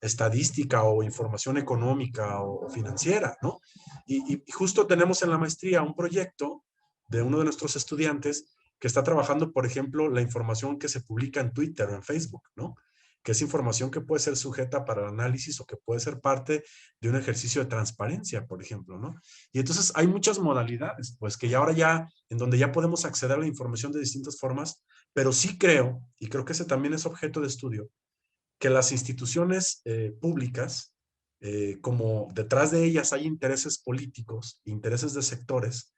estadística o información económica o financiera, ¿no? Y justo tenemos en la maestría un proyecto de uno de nuestros estudiantes que está trabajando, por ejemplo, la información que se publica en Twitter o en Facebook, ¿no? Que es información que puede ser sujeta para el análisis o que puede ser parte de un ejercicio de transparencia, por ejemplo, ¿no? Y entonces hay muchas modalidades, pues que ya ahora ya, en donde ya podemos acceder a la información de distintas formas, pero sí creo, y creo que ese también es objeto de estudio, que las instituciones públicas, como detrás de ellas hay intereses políticos, intereses de sectores,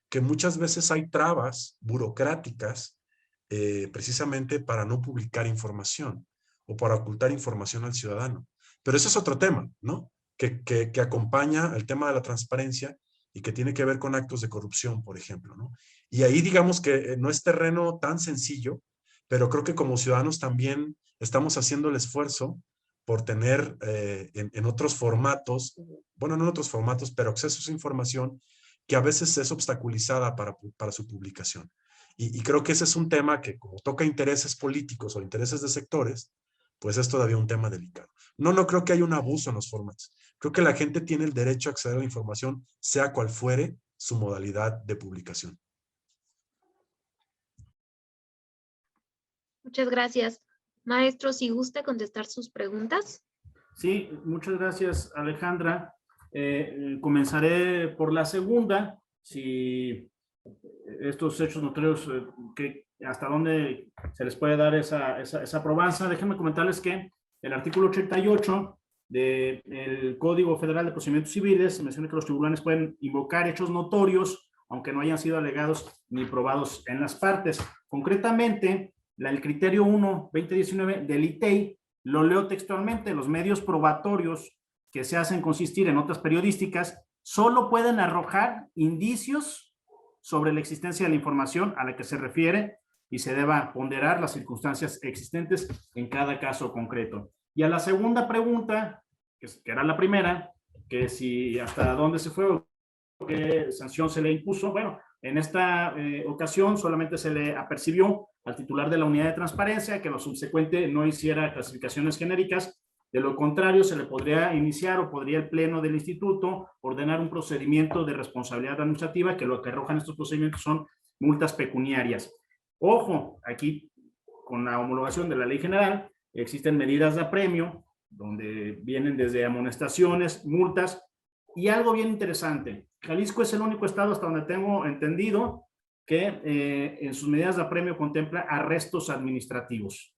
que muchas veces hay trabas burocráticas precisamente para no publicar información o para ocultar información al ciudadano. Pero ese es otro tema, ¿no? Que acompaña el tema de la transparencia y que tiene que ver con actos de corrupción, por ejemplo, ¿no? Y ahí digamos que no es terreno tan sencillo, pero creo que como ciudadanos también estamos haciendo el esfuerzo por tener en otros formatos, bueno, no en otros formatos, pero accesos a información que a veces es obstaculizada para su publicación. Y creo que ese es un tema que, como toca intereses políticos o intereses de sectores, pues es todavía un tema delicado. No creo que haya un abuso en los formatos. Creo que la gente tiene el derecho a acceder a la información, sea cual fuere su modalidad de publicación. Muchas gracias. Maestro, si gusta contestar sus preguntas. Sí, muchas gracias, Alejandra. Comenzaré por la segunda. Si estos hechos notorios, hasta dónde se les puede dar esa probanza. Déjenme comentarles que el artículo 88 del Código Federal de Procedimientos Civiles menciona que los tribunales pueden invocar hechos notorios, aunque no hayan sido alegados ni probados en las partes. Concretamente, el criterio 1-2019 del ITEI, lo leo textualmente: los medios probatorios que se hacen consistir en notas periodísticas solo pueden arrojar indicios sobre la existencia de la información a la que se refiere y se deba ponderar las circunstancias existentes en cada caso concreto. Y a la segunda pregunta, que era la primera, que si hasta dónde se fue o qué sanción se le impuso, bueno, en esta ocasión solamente se le apercibió al titular de la unidad de transparencia que lo subsecuente no hiciera clasificaciones genéricas. De lo contrario, se le podría iniciar o podría el pleno del instituto ordenar un procedimiento de responsabilidad administrativa, que lo que arrojan estos procedimientos son multas pecuniarias. Ojo, aquí con la homologación de la ley general existen medidas de apremio donde vienen desde amonestaciones, multas y algo bien interesante. Jalisco es el único estado, hasta donde tengo entendido, que en sus medidas de apremio contempla arrestos administrativos.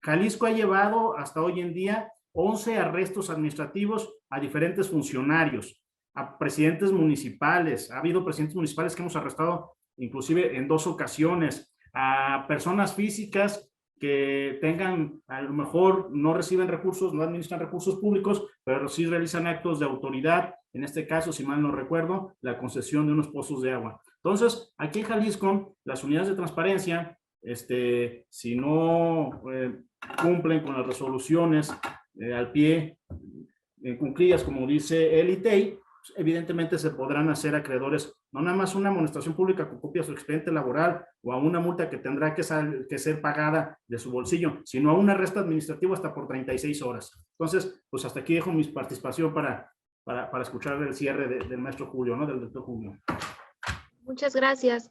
Jalisco ha llevado hasta hoy en día 11 arrestos administrativos a diferentes funcionarios, a presidentes municipales. Ha habido presidentes municipales que hemos arrestado inclusive en 2 ocasiones, a personas físicas que tengan, a lo mejor no reciben recursos, no administran recursos públicos, pero sí realizan actos de autoridad. En este caso, si mal no recuerdo, la concesión de unos pozos de agua. Entonces, aquí en Jalisco, las unidades de transparencia, si no cumplen con las resoluciones al pie, cumplidas, como dice el ITEI, pues, evidentemente se podrán hacer acreedores no nada más una amonestación pública con copia de su expediente laboral o a una multa que tendrá que ser pagada de su bolsillo, sino a un arresto administrativo hasta por 36 horas. Entonces, pues hasta aquí dejo mi participación para escuchar el cierre del maestro Julio, ¿no? Del doctor Julio. Muchas gracias.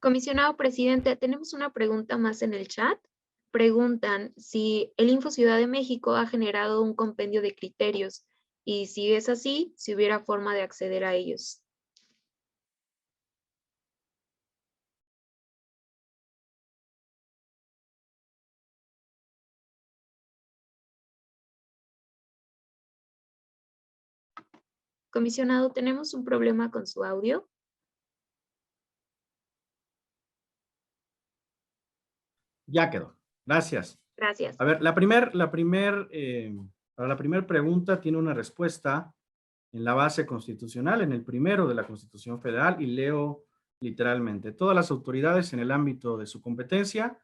Comisionado presidente, tenemos una pregunta más en el chat. Preguntan si el Info Ciudad de México ha generado un compendio de criterios y si es así, si hubiera forma de acceder a ellos. Comisionado, tenemos un problema con su audio. Ya quedó. Gracias. Gracias. A ver, para la primera pregunta tiene una respuesta en la base constitucional, en el primero de la Constitución Federal, y leo literalmente: todas las autoridades en el ámbito de su competencia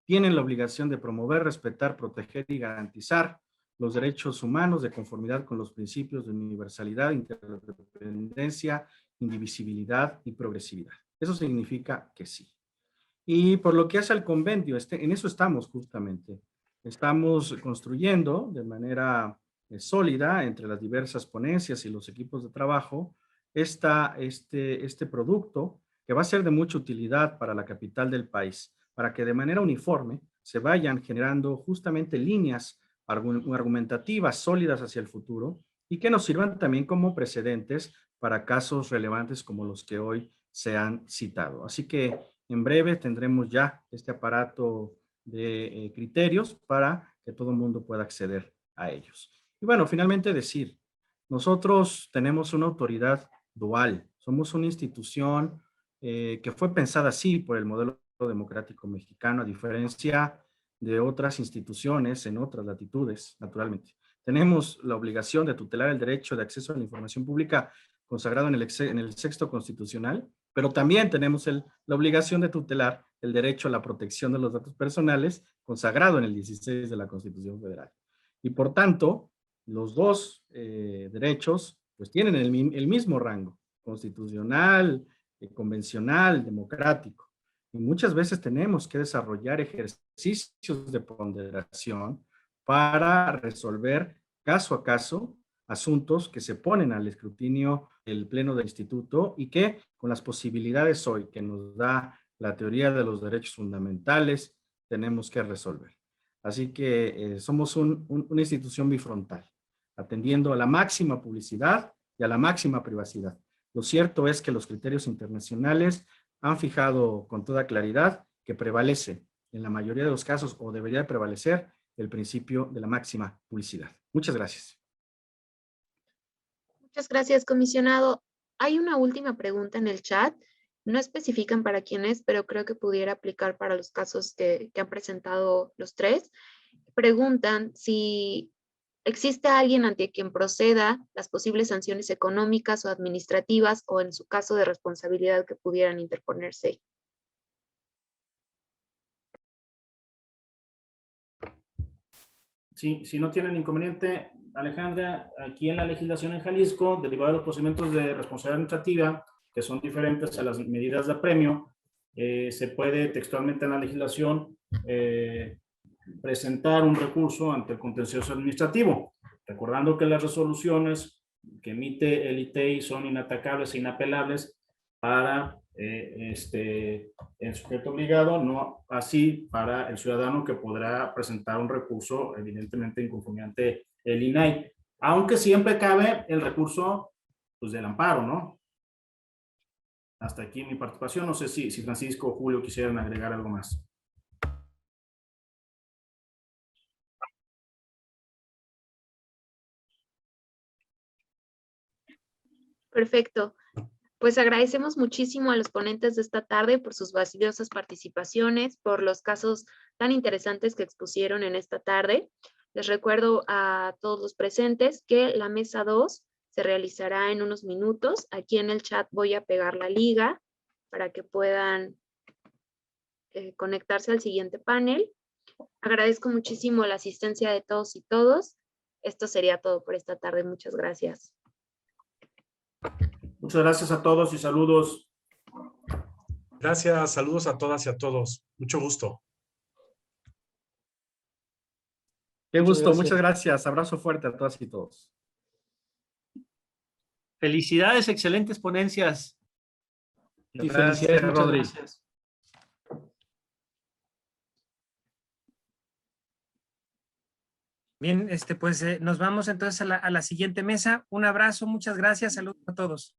tienen la obligación de promover, respetar, proteger y garantizar los derechos humanos de conformidad con los principios de universalidad, interdependencia, indivisibilidad y progresividad. Eso significa que sí. Y por lo que hace al convenio, en eso estamos justamente. Estamos construyendo de manera sólida entre las diversas ponencias y los equipos de trabajo este producto que va a ser de mucha utilidad para la capital del país, para que de manera uniforme se vayan generando justamente líneas argumentativas sólidas hacia el futuro y que nos sirvan también como precedentes para casos relevantes como los que hoy se han citado. Así que en breve tendremos ya este aparato de criterios para que todo el mundo pueda acceder a ellos. Y bueno, finalmente decir, nosotros tenemos una autoridad dual, somos una institución que fue pensada así por el modelo democrático mexicano, a diferencia de otras instituciones en otras latitudes, naturalmente. Tenemos la obligación de tutelar el derecho de acceso a la información pública consagrado en el 6º constitucional, pero también tenemos la obligación de tutelar el derecho a la protección de los datos personales consagrado en el 16 de la Constitución Federal. Y por tanto, los dos derechos pues tienen el mismo rango constitucional, convencional, democrático. Y muchas veces tenemos que desarrollar ejercicios de ponderación para resolver caso a caso asuntos que se ponen al escrutinio del Pleno del Instituto y que con las posibilidades hoy que nos da la teoría de los derechos fundamentales tenemos que resolver. Así que somos una institución bifrontal, atendiendo a la máxima publicidad y a la máxima privacidad. Lo cierto es que los criterios internacionales han fijado con toda claridad que prevalece en la mayoría de los casos, o debería prevalecer, el principio de la máxima publicidad. Muchas gracias. Muchas gracias, comisionado. Hay una última pregunta en el chat. No especifican para quién es, pero creo que pudiera aplicar para los casos que han presentado los tres. Preguntan si existe alguien ante quien proceda las posibles sanciones económicas o administrativas, o en su caso de responsabilidad que pudieran interponerse. Sí, si no tienen inconveniente, Alejandra, aquí en la legislación en Jalisco, derivado de los procedimientos de responsabilidad administrativa, que son diferentes a las medidas de apremio, se puede textualmente en la legislación presentar un recurso ante el contencioso administrativo, recordando que las resoluciones que emite el ITEI son inatacables e inapelables para el sujeto obligado, no así para el ciudadano, que podrá presentar un recurso evidentemente inconforme ante el INAI, aunque siempre cabe el recurso pues, del amparo, ¿no? Hasta aquí mi participación. No sé si Francisco o Julio quisieran agregar algo más. Perfecto. Pues agradecemos muchísimo a los ponentes de esta tarde por sus valiosas participaciones, por los casos tan interesantes que expusieron en esta tarde. Les recuerdo a todos los presentes que la mesa 2 se realizará en unos minutos. Aquí en el chat voy a pegar la liga para que puedan conectarse al siguiente panel. Agradezco muchísimo la asistencia de todos y todos. Esto sería todo por esta tarde. Muchas gracias. Muchas gracias a todos y saludos. Gracias, saludos a todas y a todos. Mucho gusto. Qué gusto, gracias. muchas gracias. Abrazo fuerte a todas y todos. Felicidades, excelentes ponencias. Y Gracias, felicidades, muchas Rodri. gracias. Bien, pues nos vamos entonces a la siguiente mesa. Un abrazo, muchas gracias, saludos a todos.